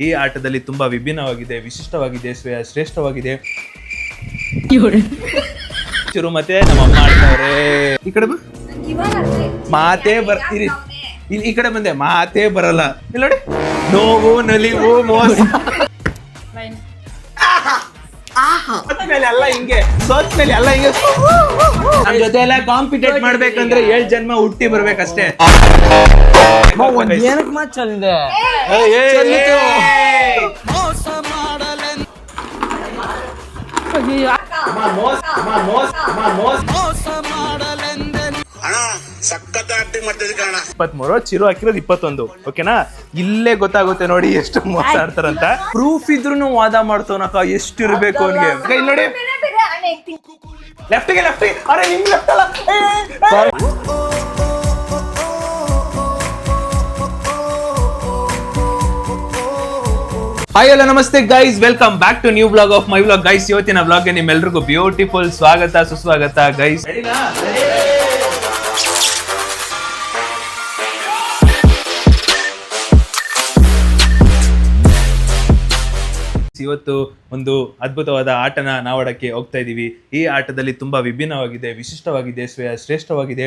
ಈ ಆಟದಲ್ಲಿ ತುಂಬಾ ವಿಭಿನ್ನವಾಗಿದೆ, ವಿಶಿಷ್ಟವಾಗಿದೆ, ಶ್ರೇಷ್ಠವಾಗಿದೆ. ಚುರು ಮತ್ತೆ ನಮ್ಮ ಅಮ್ಮ ಆಡ್ತಾವ್ರೆ. ಈ ಕಡೆ ಮಾತೇ ಬರ್ತೀರಿ, ಇಲ್ಲಿ ಈ ಕಡೆ ಬಂದೆ ಮಾತೇ ಬರಲ್ಲ. ಇಲ್ಲಿ ನೋಡಿ, ನೋವು ನಲಿವು ಮೋಸ ಮೇಲೆ ಎಲ್ಲ ಹಿಂಗೆ, ಸೋತ್ ಮೇಲೆ ಎಲ್ಲ ಹಿಂಗೆ. ನಮ್ ಜೊತೆ ಎಲ್ಲ ಕಾಂಪಿಟೇಟ್ ಮಾಡ್ಬೇಕಂದ್ರೆ 7 ಜನ್ಮ ಹುಟ್ಟಿ ಬರ್ಬೇಕಷ್ಟೇ. ಚಿರು ಹಾಕಿರೋದು 21. ಓಕೆನಾ, ಇಲ್ಲೇ ಗೊತ್ತಾಗುತ್ತೆ ನೋಡಿ ಎಷ್ಟು ಮೋಸ ಆಡ್ತಾರಂತ. ಪ್ರೂಫ್ ಇದ್ರು ವಾದ ಮಾಡ್ತವನಕ ಎಷ್ಟು ಇರ್ಬೇಕು ಅವನಿಗೆ. ಇಲ್ಲಿ ನೋಡಿ, ಲೆಫ್ಟ್ಗೆ ಅರೆ ನಿಮ್ ಲೆಫ್ಟ್ ಅಲ್ಲ. ಹಾಯ್ ಹಲೋ ನಮಸ್ತೆ guys, welcome back to new blog of my blog. Guys, ಇವತ್ತಿನ ಬ್ಲಾಗ್ಗೆ ನಿಮ್ಮೆಲ್ರಿಗೂ ಬ್ಯೂಟಿಫುಲ್ ಸ್ವಾಗತ ಸುಸ್ವಾಗತ ಗೈಸ್. ಇವತ್ತು ಒಂದು ಅದ್ಭುತವಾದ ಆಟನ ನಾವಾಡಕ್ಕೆ ಹೋಗ್ತಾ ಇದ್ದೀವಿ. ಈ ಆಟದಲ್ಲಿ ತುಂಬಾ ವಿಭಿನ್ನವಾಗಿದೆ, ವಿಶಿಷ್ಟವಾಗಿದೆ, ಶ್ರೇಷ್ಠವಾಗಿದೆ.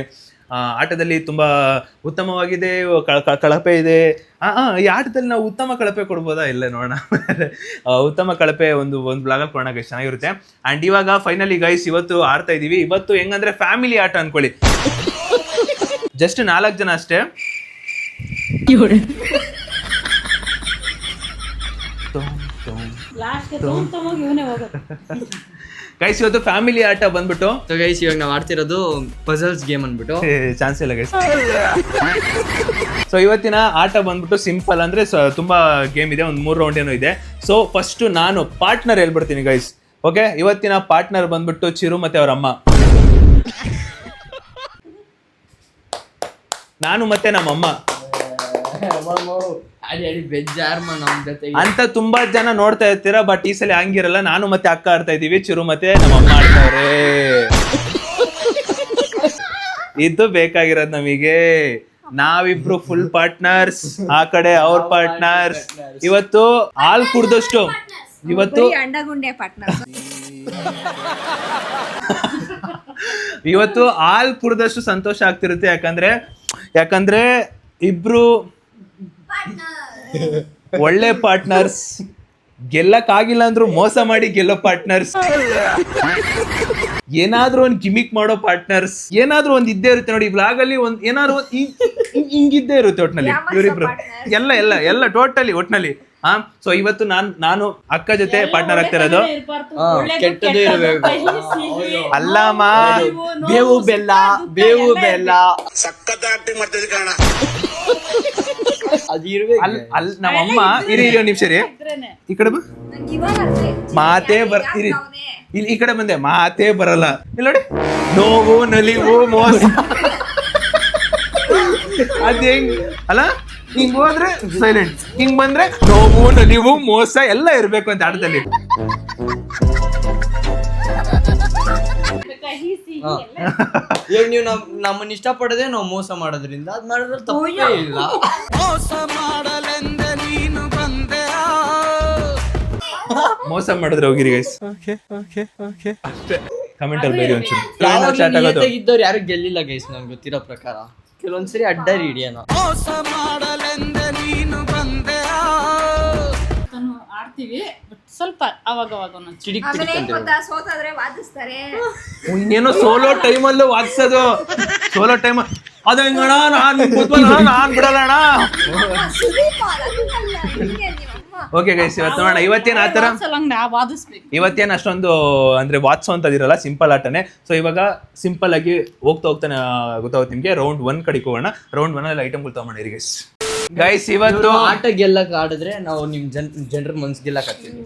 ಆಟದಲ್ಲಿ ತುಂಬಾ ಉತ್ತಮವಾಗಿದೆ, ಕಳಪೆ ಇದೆ. ಈ ಆಟದಲ್ಲಿ ನಾವು ಉತ್ತಮ ಕಳಪೆ ಕೊಡ್ಬೋದಾ? ಇಲ್ಲ ನೋಡೋಣ. ಉತ್ತಮ ಕಳಪೆ ಒಂದು ಬ್ಲಾಗಲ್ಲಿ ಕೊಡೋಣ ಗೈಸ್, ಚೆನ್ನಾಗಿರುತ್ತೆ. ಅಂಡ್ ಇವಾಗ ಫೈನಲಿ ಗೈಸ್ ಇವತ್ತು ಆಡ್ತಾ ಇದೀವಿ. ಇವತ್ತು ಹೆಂಗಂದ್ರೆ ಫ್ಯಾಮಿಲಿ ಆಟ ಅನ್ಕೊಳ್ಳಿ. ಜಸ್ಟ್ 4 ಜನ ಅಷ್ಟೇ. ಗೈಸ್ ಇವತ್ತು ಫ್ಯಾಮಿಲಿ ಆಟ ಬಂದ್ಬಿಟ್ಟು ಗೈಸ್ ಇವಾಗ ನಾವು ಆಡ್ತಿರೋದು ಪಜಲ್ಸ್ ಗೇಮ್ ಅಂದ್ಬಿಟ್ಟು ಚಾನ್ಸ್ ಇಲ್ಲ ಗೈಸ್. ಸೊ ಇವತ್ತಿನ ಆಟ ಬಂದ್ಬಿಟ್ಟು ಸಿಂಪಲ್ ಅಂದ್ರೆ ತುಂಬಾ ಗೇಮ್ ಇದೆ, ಒಂದು 3 ರೌಂಡ್ ಏನೋ ಇದೆ. ಸೊ ಫಸ್ಟ್ ನಾನು ಪಾರ್ಟ್ನರ್ ಹೇಳ್ಬಿಡ್ತೀನಿ ಗೈಸ್. ಓಕೆ, ಇವತ್ತಿನ ಪಾರ್ಟ್ನರ್ ಬಂದ್ಬಿಟ್ಟು ಚಿರು ಮತ್ತೆ ಅವ್ರ ಅಮ್ಮ, ನಾನು ಮತ್ತೆ ನಮ್ಮಮ್ಮ ಅಂತ ತುಂಬಾ ಜನ ನೋಡ್ತಾ ಇರ್ತೀರಾ. ಬಟ್ ಈ ಸಲ ಹಂಗಿರಲ್ಲ, ನಾನು ಮತ್ತೆ ಅಕ್ಕ ಆಡ್ತಾ ಇದೀವಿ, ಚಿರು ಮತ್ತೆ ನಮ್ಮ ಅಮ್ಮ ಆಡ್ತಾವ್ರೆ. ಇದು ಬೇಕಾಗಿರೋದು ನಮಗೆ. ನಾವಿಬ್ರು ಫುಲ್ ಪಾರ್ಟ್ನರ್ಸ್, ಆ ಕಡೆ ಅವ್ರ ಪಾರ್ಟ್ನರ್ಸ್. ಇವತ್ತು ಹಾಲ್ ಕುಡ್ದಷ್ಟು, ಇವತ್ತು ಹಾಲ್ ಕುಡ್ದಷ್ಟು ಸಂತೋಷ ಆಗ್ತಿರುತ್ತೆ. ಯಾಕಂದ್ರೆ ಇಬ್ರು ಒಳ್ಳೆ ಪಾರ್ಟ್ನರ್ಸ್, ಗೆಲ್ಲಕ್ಕಾಗಿಲ್ಲ ಅಂದ್ರು ಮೋಸ ಮಾಡಿ ಗೆಲ್ಲೋ ಪಾರ್ಟ್ನರ್ಸ್, ಏನಾದ್ರೂ ಒಂದ್ ಗಿಮಿಕ್ ಮಾಡೋ ಪಾರ್ಟ್ನರ್ಸ್, ಏನಾದ್ರೂ ಒಂದ್ ಇದ್ದೇ ಇರುತ್ತೆ ನೋಡಿ. ಬ್ಲಾಗ್ ಅಲ್ಲಿ ಒಂದ್ ಏನಾದ್ರು ಹಿಂಗಿದ್ದೇ ಇರುತ್ತೆ ಒಟ್ನಲ್ಲಿ ಇವರಿಬ್ರು. ಎಲ್ಲ ಟೋಟಲಿ ಒಟ್ನಲ್ಲಿ. ಸೊ ಇವತ್ತು ನಾನು ಅಕ್ಕ ಜೊತೆ ಪಾರ್ಟ್ನರ್ ಆಗ್ತಿರೋದು. ಕೆಟ್ಟದ್ದು ಇರಬೇಕು, ಅಲ್ಲಮ್ಮ ಬೇವು ಬೆಲ್ಲ ನಮ್ಮಮ್ಮ ಇರಿ ನಿಮಿಷ ರೀ, ಈ ಕಡೆ ಮಾತೇ ಬರ್ತೀರಿ, ಇಲ್ಲಿ ಈ ಕಡೆ ಬಂದೆ ಮಾತೇ ಬರಲ್ಲ. ಇಲ್ಲಿ ನೋಡಿ, ನೋವು ನಲಿವು ಮೋಸ. ಅದ್ ಹೆಂಗ್ ಅಲ್ಲ, ಹಿಂಗ್ ಹೋದ್ರೆ ಸೈಲೆಂಟ್, ಹಿಂಗ್ ಬಂದ್ರೆ ನೋವು ನಲಿವು ಮೋಸ ಎಲ್ಲ ಇರ್ಬೇಕು ಅಂತ ಆಟದಲ್ಲಿ. ಈಗ ನೀವು ನಮ್ಮನ್ನ ಇಷ್ಟಪಡದೆ ನಾವು ಮೋಸ ಮಾಡೋದ್ರಿಂದ ಅದ್ ಮಾಡಿದ್ರೆ ತಪ್ಪೇ ಇಲ್ಲ. ಮೋಸ ಮಾಡಿದ್ರೆ ಹೋಗಿರಿ ಗೈಸ್. ಕಮೆಂಟ್ ಅಲ್ಲಿ ಬೇರೆ ಒಂಚೂರು ಇದ್ದವ್ರು ಯಾರು ಗೆಲ್ಲಿಲ್ಲ ಗೈಸ್, ನನ್ಗೆ ಗೊತ್ತಿರೋ ಪ್ರಕಾರ. ಕೆಲವೊಂದ್ಸರಿ ಅಡ್ಡ ಹಿಡಿಯೋಣ. ಆಡ್ತೀವಿ, ಸ್ವಲ್ಪ ಅವಾಗ ಇನ್ನೇನೋ ಸೋಲೋ ಟೈಮಲ್ಲೂ ವಾದಿಸೋದು. ಸೋಲೋ ಟೈಮ್ ಅದ ಹೆಂಗಣ, ನಾನ್ ಬಿಡಲ್ಲ. ಓಕೆ ಗೈಸ್, ಇವತ್ತು ನೋಡೋಣ. ಇವತ್ತೇನು ಅಷ್ಟೊಂದು ಅಂದ್ರೆ ವಾತ್ಸೋ ಅಂತದಿರಲ್ಲ, ಸಿಂಪಲ್ ಆಟನೇ. ಸೊ ಇವಾಗ ಸಿಂಪಲ್ ಆಗಿ ಹೋಗ್ತಾನೆ ಗೊತ್ತಾಗುತ್ತೆ ನಿಮ್ಗೆ. ರೌಂಡ್ 1 ಕಡೆಗೆ ಹೋಗೋಣ. ರೌಂಡ್ 1 ಅಲ್ಲಿ ಐಟಮ್ಗಳು ತಗೊಂಡಿರಿ ಗೈಸ್. ಇವತ್ತು ಆಟ ಗೆಲ್ಲಕ್ ಆಡಿದ್ರೆ ನಾವು ನಿಮ್ ಜನರ ಮನ್ಸ್ ಗೆಲ್ಲಕ್ ಆಗ್ತೀವಿ.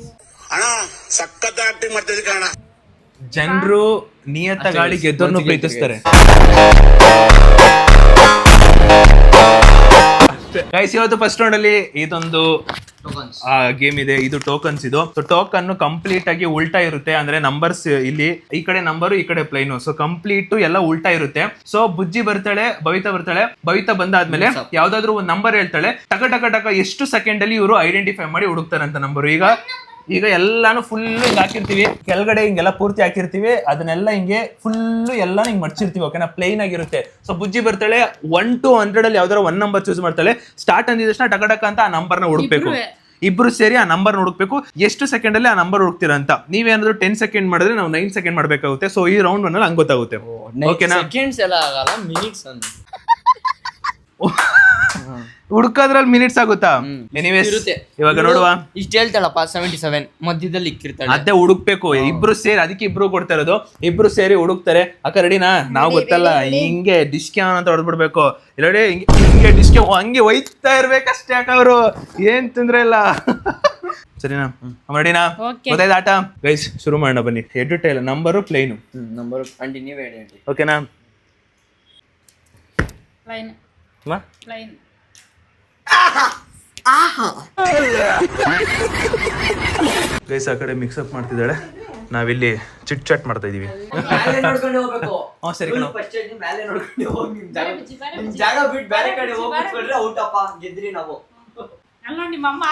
ಜನರು ನಿಯತ್ತ ಗಾಳಿ ಗೆದ್ದೋರ್ನು ಪ್ರೀತಿಸ್ತಾರೆ. ಗೈಸ್ ಇವತ್ತು ಫಸ್ಟ್ ರೌಂಡ್ ಅಲ್ಲಿ ಇದೊಂದು Tokens. ಗೇಮ್ ಇದೆ, ಇದು ಟೋಕನ್ಸ್. ಇದು ಸೊ ಟೋಕನ್ ಕಂಪ್ಲೀಟ್ ಆಗಿ ಉಲ್ಟಾ ಇರುತ್ತೆ, ಅಂದ್ರೆ ನಂಬರ್ಸ್ ಇಲ್ಲಿ ಈ ಕಡೆ ನಂಬರು ಈ ಕಡೆ ಪ್ಲೈನು, ಸೊ ಕಂಪ್ಲೀಟ್ ಎಲ್ಲ ಉಲ್ಟಾ ಇರುತ್ತೆ. ಸೊ ಬುಜ್ಜಿ ಬರ್ತಾಳೆ, ಭವಿತಾ ಬಂದಾದ್ಮೇಲೆ ಯಾವ್ದಾದ್ರು ಒಂದು ನಂಬರ್ ಹೇಳ್ತಾಳೆ, ಟಕ ಟಕ ಟಕ ಎಷ್ಟು ಸೆಕೆಂಡ್ ಅಲ್ಲಿ ಇವರು ಐಡೆಂಟಿಫೈ ಮಾಡಿ ಹುಡುಕ್ತಾರಂತ ನಂಬರ್. ಈಗ ಎಲ್ಲಾನು ಫುಲ್ ಹಿಂಗ್ ಹಾಕಿರ್ತೀವಿ, ಕೆಳಗಡೆ ಹಿಂಗೆಲ್ಲ ಪೂರ್ತಿ ಹಾಕಿರ್ತೀವಿ, ಅದನ್ನೆಲ್ಲ ಹಿಂಗೆ ಫುಲ್ ಎಲ್ಲ ಹಿಂಗ್ ಮಡ್ಚಿರ್ತೀವಿ. ಓಕೆನಾ, ಪ್ಲೈನ್ ಆಗಿರುತ್ತೆ. ಸೊ ಬುಜ್ಜಿ ಬರ್ತಾಳೆ 1 to 100 ಅಲ್ಲಿ ಯಾವ್ದಾರ ಒಂದ್ ನಂಬರ್ ಚೂಸ್ ಮಾಡ್ತಾಳೆ. ಸ್ಟಾರ್ಟ್ ಅಂದಿದ ತಕ್ಷಣ ಟಕ ಟಕ ಅಂತ ಆ ನಂಬರ್ನ ಹುಡುಕ್ಬೇಕು. ಇಬ್ರು ಸೇರಿ ಆ ನಂಬರ್ ಹುಡುಕ್ಬೇಕು. ಎಷ್ಟು ಸೆಕೆಂಡ್ ಅಲ್ಲಿ ಆ ನಂಬರ್ ಹುಡುಕ್ತೀರಾ ಅಂತ. ನೀವೇನಾದ್ರು 10 ಸೆಕೆಂಡ್ ಮಾಡಿದ್ರೆ ನಾವು 9 ಸೆಕೆಂಡ್ ಮಾಡ್ಬೇಕಾಗುತ್ತೆ. ಸೊ ಈ ರೌಂಡ್ ಒನ್ ಹಂಗ್ ಗೊತ್ತಾಗುತ್ತೆ. ಓಕೆನಾ, ಸೆಕೆಂಡ್ಸ್ ಎಲ್ಲ ಆಗಲ್ಲ, ಮಿನಿಟ್ಸ್ ಅಂತ ಹುಡುಕೋದ್ರಲ್ಲಿ ಮಿನಿಟ್ಸ್ ಆಗುತ್ತಾ? ಎನಿವೇಸ್ ಇರುತ್ತೆ. ಇವಾಗ ನೋಡುವ. ಇಷ್ಟ ಹೇಳ್ತಾಳಪ್ಪ 77 ಮಧ್ಯದಲ್ಲಿ ಇಕ್ಕಿರ್ತಾಳೆ. ಅದೇ ಹುಡುಕ್ಬೇಕು. ಇಬ್ರು ಸೇರಿ, ಅದಕ್ಕೆ ಇಬ್ರು ಕೊಡ್ತಾ ಇರೋದು. ಇಬ್ರು ಸೇರಿ ಹುಡುಕ್ತಾರೆ. ಅಕ್ಕ ರೆಡಿನಾ? ನಾವು ಗೊತ್ತಲ್ಲ, ಹಿಂಗೆ ಡಿಸ್ಕ್ಯಾನ್ ಅಂತ ಹೊಡೆದ್ಬಿಡ್ಬೇಕು. ಇಲ್ಲಡೆ ಹಿಂಗೆ ಡಿಸ್ಕ್ಯಾ ಹಂಗೆ ಒಯ್ತಾ ಇರ್ಬೇಕಷ್ಟೇ. ಅಕ್ಕ ಅವರು ಏನ್ ತೊಂದ್ರೆ ಇಲ್ಲ. ಸರಿನಾ ರೆಡಿನಾ? ಗೊತ್ತಾಯ್ತು ಆಟ? ಗೈಸ್ ಶುರು ಮಾಡೋಣ ಬನ್ನಿ. Head to tail number plain number continue ಹೇಳಿ. ಓಕೆನಾ? ಪ್ಲೈನ್ ಪ್ಲೈನ್ ಗೈಸ್ ಆ ಕಡೆ ಮಿಕ್ಸಪ್ ಮಾಡ್ತಿದ್ದಾಳೆ, ನಾವಿಲ್ಲಿ ಚಿಟ್ ಚಾಟ್ ಮಾಡ್ತಾ ಇದೀವಿ. ಸರಿ ಜಾಗ ಬಿಟ್ಟು ಬೇರೆ ಕಡೆ ಹೋಗ್ಬಿಟ್ರೆ ಔಟಪ್ಪ, ಗೆದ್ರಿ ನಾವು. ಅಲ್ಲ ನಿಮ್ಮಮ್ಮ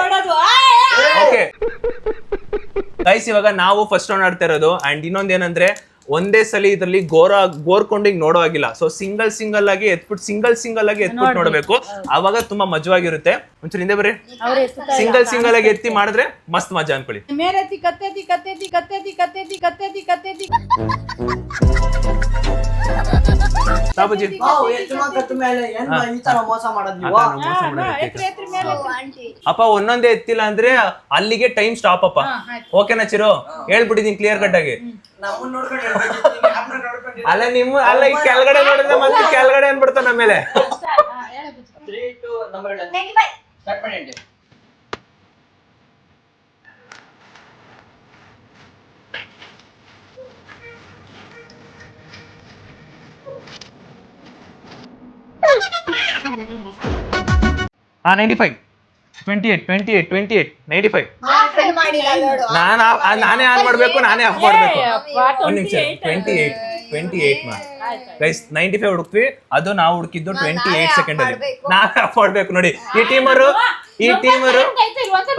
ನೋಡೋದು. ಓಕೆ ಗೈಸ್ ಇವಾಗ ನಾವು ಫಸ್ಟ್ ರೌಂಡ್ ಆಡ್ತಾ ಇರೋದು. ಅಂಡ್ ಇನ್ನೊಂದೇನಂದ್ರೆ ಒಂದೇ ಸಲ ಇದರಲ್ಲಿ ಗೋರ್ಕೊಂಡು ಹಿಂಗ್ ನೋಡೋ ಆಗಿಲ್ಲ. ಸೊ ಸಿಂಗಲ್ ಆಗಿ ಎತ್ಬಿಟ್ಟು ನೋಡಬೇಕು. ಅವಾಗ ತುಂಬಾ ಮಜವಾಗಿರುತ್ತೆ. ಒಂಚೂರು ಹಿಂದೆ ಬರ್ರಿ. ಸಿಂಗಲ್ ಆಗಿ ಎತ್ತಿ ಮಾಡಿದ್ರೆ ಮಸ್ತ್ ಮಜಾ ಅನ್ಕೊಳ್ಳಿ. ಸಾಬುಜಿ ಅಪ್ಪ ಒಂದೊಂದೇ ಎತ್ತಿಲ್ಲ ಅಂದ್ರೆ ಅಲ್ಲಿಗೆ ಟೈಮ್ ಸ್ಟಾಪ್ ಅಪ್ಪ. ಓಕೆನಾ ಚಿರು? ಹೇಳ್ಬಿಟ್ಟಿದೀನಿ ಕ್ಲಿಯರ್ ಕಟ್ ಆಗಿ. ಅಲ್ಲ ನಿಮ್ಮ ಅಲ್ಲ ಈ ಕೆಳಗಡೆ ನೋಡಿದ್ರೆ ಮತ್ತೆ ಕೆಳಗಡೆ ಅನ್ಬಿಡ್ತಾನ ಆಮೇಲೆ. ಹಾ 95 28 95. ನಾನೇ ಆನ್ ಮಾಡ್ಬೇಕು, ನಾನೇ ಆಫ್ ಮಾಡ್ಬೇಕು. ಒಂದ್ ನಿಮಿಷ. 28 ಗೈಸ್ 95 ಹುಡುಕ್ವಿ. ಅದು ನಾವು ಹುಡುಕಿದ್ದು 28 ಸೆಕೆಂಡ್ ಅಲ್ಲಿ. ನಾವೇ ಆಫ್ ಮಾಡ್ಬೇಕು ನೋಡಿ. ಈ ಟೀಮರು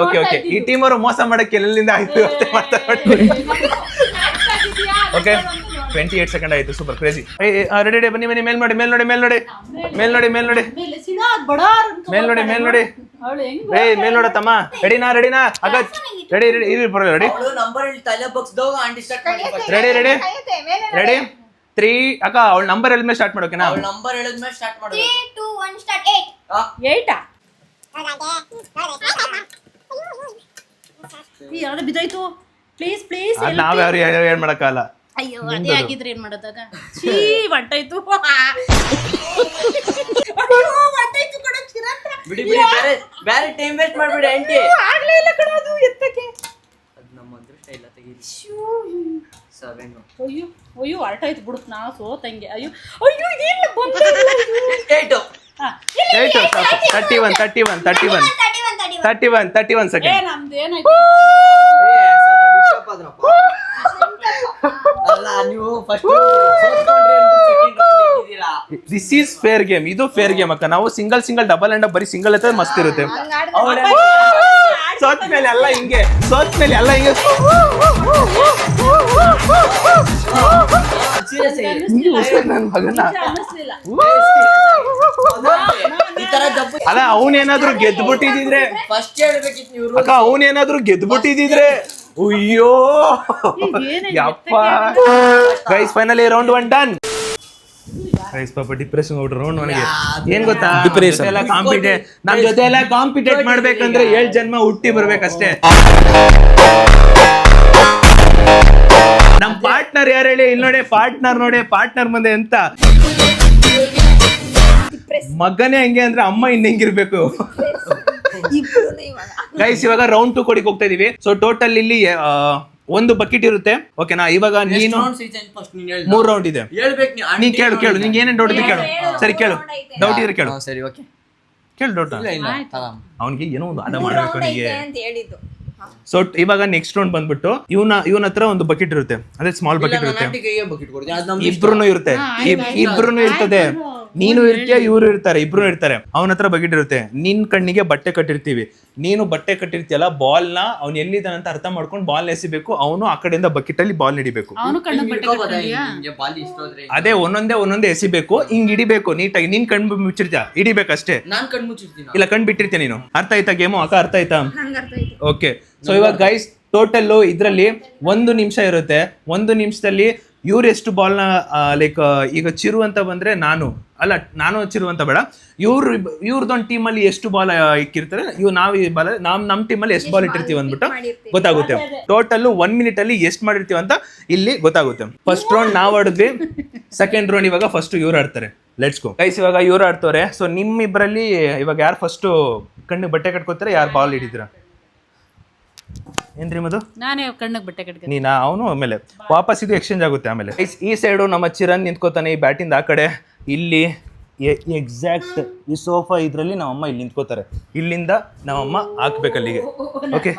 ಓಕೆ ಈ ಟೀಮರು ಮೋಸ ಮಾಡಕ್ಕೆ ಎಲ್ಲಿಂದ ಆಯ್ತು ಓಕೆ 28 ಸೆಕೆಂಡ್ ಆಯ್ತು. Super crazy. ರೆಡಿ ಬನ್ನಿ ಮೇಲ್ ನೋಡಿ. ಮೇಲ್ ನೋಡ ತಮ್ಮ. ರೆಡಿನಾ ಅಗ ರೆಡಿ ಇರಿ ಬರೋ. ರೆಡಿ 3 ಅಕ್ಕ ಅವಳ ನಂಬರ್ ಹೇಳಿದ್ಮೇಲೆ ಸ್ಟಾರ್ಟ್ ಮಾಡೋಕೆನಾ? ನಂಬರ್ ಹೇಳಿದ್ಮೇಲೆ ಸ್ಟಾರ್ಟ್ ಮಾಡೋದು. 3 2 1 ಸ್ಟಾರ್ಟ್. 8 ಯಾವ್ದು ಬಿದ್ದಾಯ್ತು? ಪ್ಲೀಸ್ ನಾವ್ ಯಾರು ಏನ್ ಮಾಡಕ್ಕಾಗಲ್ಲ. ಅಯ್ಯೋ ಅದೇ ಆಗಿದ್ರೆ ಏನ್ ಮಾಡೋದಾಗ? ಛೀ ಹೊಂಟಾಯ್ತು. ಬಿಡಿ ಬೇರೆ ಟೈಮ್ ವೇಸ್ಟ್ ಮಾಡ್ಬಿಡಿ ಆಂಟಿ. ಆಗ್ಲೇ ಇಲ್ಲ ಕಣದು ಎತ್ತಕ್ಕೆ. ಅದು ನಮ್ಮ ಅದೃಷ್ಟ ಇಲ್ಲ, ತೆಗೀರಿ. 7 ಅಯ್ಯೋ ಹೊರಟಾಯ್ತು ಬಿಡು. ನಾವು ಸೋತಂಗೆ. ಅಯ್ಯೋ ಇದೇನು ಬಂತು? 8 31 ಸೆಕೆಂಡ್. ನಮ್ದು ಏನಾಯ್ತು? ಅಲ್ಲ ನೀವು ಫಸ್ಟ್ ಸೋತ್ಕೊಂಡ್ರೆ ಸೆಕೆಂಡ್ ರೌಂಡ್ ಇದ್ದೀರಾ. This is fair game. ಇದು ಫೇರ್ ಗೇಮ್ ಅಕ್ಕ. ನಾವು ಸಿಂಗಲ್ ಡಬಲ್ ಅಂಡ್ ಬರೀ ಸಿಂಗಲ್ ಎತ್ತ ಮಸ್ತ್ ಇರುತ್ತೆ. ಸೋತ್ ಮೇಲೆ ಎಲ್ಲ ಹಿಂಗೆ ನನ್ ಮಗನ. ಅಲ್ಲ ಅವನೇನಾದ್ರೂ ಗೆದ್ಬಿಟ್ಟಿದ್ರೆ ಫಸ್ಟ್ ಹೇಳ್ಬೇಕಿತ್ತು ನೀವು. ಅಕ್ಕ ಅವನೇನಾದ್ರೂ ಗೆದ್ಬಿಟ್ಟಿದ್ರೆ ಅಯ್ಯೋ ಯಪ್ಪ. Guys finally round 1 done. Guys ಪಾಪ ಡಿಪ್ರೆಷನ್ ಔಟ್ ರೌಂಡ್ 1 ಗೆ. ಏನ್ ಗೊತ್ತಾ, ನಮ್ ಜೊತೆ ಎಲ್ಲ ಕಾಂಪಿಟೇಟ್ ಮಾಡ್ಬೇಕಂದ್ರೆ 7 ಜನ್ಮ ಹುಟ್ಟಿ ಬರ್ಬೇಕಷ್ಟೇ. ನಮ್ ಪಾರ್ಟ್ನರ್ ಯಾರು ಹೇಳಿ? ಇಲ್ಲಿ ನೋಡಿ ಪಾರ್ಟ್ನರ್ ಮುಂದೆ ಎಂತ ಮಗನೇ ಹಂಗೆ ಅಂದ್ರೆ ಅಮ್ಮ ಇನ್ನ ಹೆಂಗಿರ್ಬೇಕು. ಗೈಸ್ ಇವಾಗ ರೌಂಡ್ 2 ಕೊಡಿಗೆ ಹೋಗ್ತಾ ಇದೀವಿ. ಸೊ ಟೋಟಲ್ ಇಲ್ಲಿ ಒಂದು ಬಕೆಟ್ ಇರುತ್ತೆ ಓಕೆನಾ. ಇವಾಗ ನೀನು 3 ರೌಂಡ್ ಇದೆ. ನೀನ್ ಕೇಳು ನಿಂಗೆ ಏನೇನು ಡೌಟ್ ಇದೆ ಕೇಳು. ಸರಿ ಕೇಳು, ಡೌಟ್ ಇದ್ರೆ ಕೇಳು. ಸರಿ ಓಕೆ ಕೇಳು ಡೌಟ್. ಅವ್ನಿಗೆ ಏನೋ ಒಂದು ಅದ ಮಾಡ್ಬೇಕು ಅವನಿಗೆ. ಅಂತ ಹೇಳಿದ್ದು. ಸೊ ಇವಾಗ ನೆಕ್ಸ್ಟ್ ರೌಂಡ್ ಬಂದ್ಬಿಟ್ಟು ಇವನ ಹತ್ರ ಒಂದು ಬಕೆಟ್ ಇರುತ್ತೆ, ಅದೇ ಸ್ಮಾಲ್ ಬಕೆಟ್ ಇರುತ್ತೆ. ಇಬ್ರು ಇರ್ತದೆ, ನೀನು ಇರ್ತೀಯ, ಇವ್ರು ಇರ್ತಾರೆ, ಇಬ್ರು ಇರ್ತಾರೆ. ಅವನ ಹತ್ರ ಬಕೆಟ್ ಇರುತ್ತೆ. ನಿನ್ ಕಣ್ಣಿಗೆ ಬಟ್ಟೆ ಕಟ್ಟಿರ್ತೀವಿ. ನೀನು ಬಟ್ಟೆ ಕಟ್ಟಿರ್ತೀಯಲ್ಲ, ಬಾಲ್ ನ ಅವ್ನು ಎಲ್ಲಿದ್ದಾನೆ ಅಂತ ಅರ್ಥ ಮಾಡ್ಕೊಂಡು ಬಾಲ್ ಎಸಿಬೇಕು. ಅವನು ಆ ಕಡೆಯಿಂದ ಬಕೆಟ್ ಅಲ್ಲಿ ಬಾಲ್ ಹಿಡಿಬೇಕು. ಅದೇ ಒಂದೊಂದೇ ಎಸಿಬೇಕು, ಹಿಂಗ್ ಹಿಡಿಬೇಕು ನೀಟಾಗಿ. ನೀನ್ ಕಣ್ ಮುಚ್ಚಿರ್ತೀಯ, ಹಿಡಿಬೇಕಷ್ಟೇ. ಇಲ್ಲ ಕಣ್ ಬಿಟ್ಟಿರ್ತೀಯ ನೀನು. ಅರ್ಥ ಆಯ್ತಾ ಗೇಮು ಅಕ್ಕ? ಅರ್ಥ ಆಯ್ತಾ? ಓಕೆ. ಸೊ ಇವಾಗ ಗೈಸ್ ಟೋಟಲ್ ಇದ್ರಲ್ಲಿ 1 ನಿಮಿಷ ಇರುತ್ತೆ. 1 ನಿಮಿಷದಲ್ಲಿ ಇವ್ರು ಎಷ್ಟು ಬಾಲ್ನ ಲೈಕ್ ಈಗ ಚಿರು ಅಂತ ಬಂದ್ರೆ ನಾನು ಚಿರು ಅಂತ ಬೇಡ, ಇವ್ರದೊಂದು ಟೀಮಲ್ಲಿ ಎಷ್ಟು ಬಾಲ್ ಇಕ್ಕಿರ್ತಾರೆ, ನಮ್ಮ ಟೀಮಲ್ಲಿ ಎಷ್ಟು ಬಾಲ್ ಇಟ್ಟಿರ್ತೀವಿ ಅಂದ್ಬಿಟ್ಟು ಗೊತ್ತಾಗುತ್ತೆ. ಟೋಟಲ್ 1 ಮಿನಿಟ್ ಅಲ್ಲಿ ಎಷ್ಟು ಮಾಡಿರ್ತೀವಿ ಅಂತ ಇಲ್ಲಿ ಗೊತ್ತಾಗುತ್ತೆ. ಫಸ್ಟ್ ರೌಂಡ್ ನಾವು ಆಡಿದ್ವಿ, ಸೆಕೆಂಡ್ ರೌಂಡ್ ಇವಾಗ ಫಸ್ಟ್ ಇವ್ರು ಆಡ್ತಾರೆ. Let's go guys. ಇವಾಗ ಇವ್ರು ಆಡ್ತವ್ರೆ. ಸೊ ನಿಮ್ಮಿಬ್ಬರಲ್ಲಿ ಇವಾಗ ಯಾರು ಫಸ್ಟ್ ಕಣ್ಣಿಗೆ ಬಟ್ಟೆ ಕಟ್ಕೋತಾರೆ, ಯಾರು ಬಾಲ್ ಹಿಡಿತೀರಾ? ಏನ್ರಿ ಮದು? ನಾನೇ ಕಣ್ಣಿಗೆ ಬಟ್ಟೆ ಕಟ್ತೀನಿ. ನೀನಾ? ಅವನು ಆಮೇಲೆ ವಾಪಸ್ ಇದು ಎಕ್ಸ್ಚೇಂಜ್ ಆಗುತ್ತೆ. ಆಮೇಲೆ ಈ ಸೈಡು ನಮ್ಮ ಚಿರಣ್ ನಿಂತ್ಕೋತಾನೆ, ಈ ಬ್ಯಾಟಿಂದ ಆ ಕಡೆ. ಇಲ್ಲಿ ಎಕ್ಸಾಕ್ಟ್ ಈ ಸೋಫಾ ಇದ್ರಲ್ಲಿ ನಮ್ಮಮ್ಮ ಇಲ್ಲಿ ನಿಂತ್ಕೋತಾರೆ. ಇಲ್ಲಿಂದ ನಮ್ಮಮ್ಮ ಹಾಕ್ಬೇಕು ಅಲ್ಲಿಗೆ. ಓಕೆ,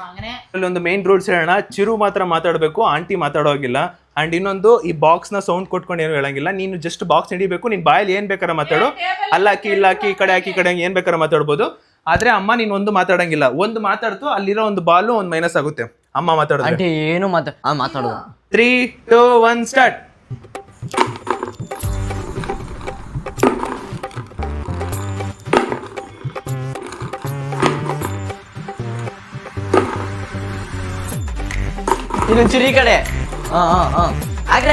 ಅಲ್ಲಿ ಒಂದು ಮೇನ್ ರೂಲ್ಸ್ ಹೇಳೋಣ. ಚಿರು ಮಾತ್ರ ಮಾತಾಡಬೇಕು, ಆಂಟಿ ಮಾತಾಡೋಗಿಲ್ಲ. ಅಂಡ್ ಇನ್ನೊಂದು, ಈ ಬಾಕ್ಸ್ ನ ಸೌಂಡ್ ಕೊಟ್ಕೊಂಡು ಏನು ಹೇಳಂಗಿಲ್ಲ. ನೀನು ಜಸ್ಟ್ ಬಾಕ್ಸ್ ಹಿಡಿಬೇಕು. ನೀನ್ ಬಾಯಲ್ಲಿ ಏನ್ ಬೇಕಾರ ಮಾತಾಡು, ಅಲ್ಲಾಕಿ ಇಲ್ಲಾಕಿ, ಈ ಕಡೆ ಹಾಕಿ ಈ ಕಡೆ ಏನ್ ಬೇಕಾರ ಮಾತಾಡ್ಬೋದು. ಆದ್ರೆ ಅಮ್ಮ ನೀನ್ ಒಂದು ಮಾತಾಡಂಗಿಲ್ಲ. ಒಂದು ಮಾತಾಡ್ತು, ಅಲ್ಲಿರೋ ಒಂದು ಬಾಲು ಒಂದು ಮೈನಸ್ ಆಗುತ್ತೆ. ಅಮ್ಮ ಮಾತಾಡೋದು ಏನು ಮಾತಾಡೋದು. 3, 2, 1 ಸ್ಟಾರ್ಟ್. ಇನ್ನೊಂದು ಚಿರಿ ಕಡೆ. ಆಗ್ರೆ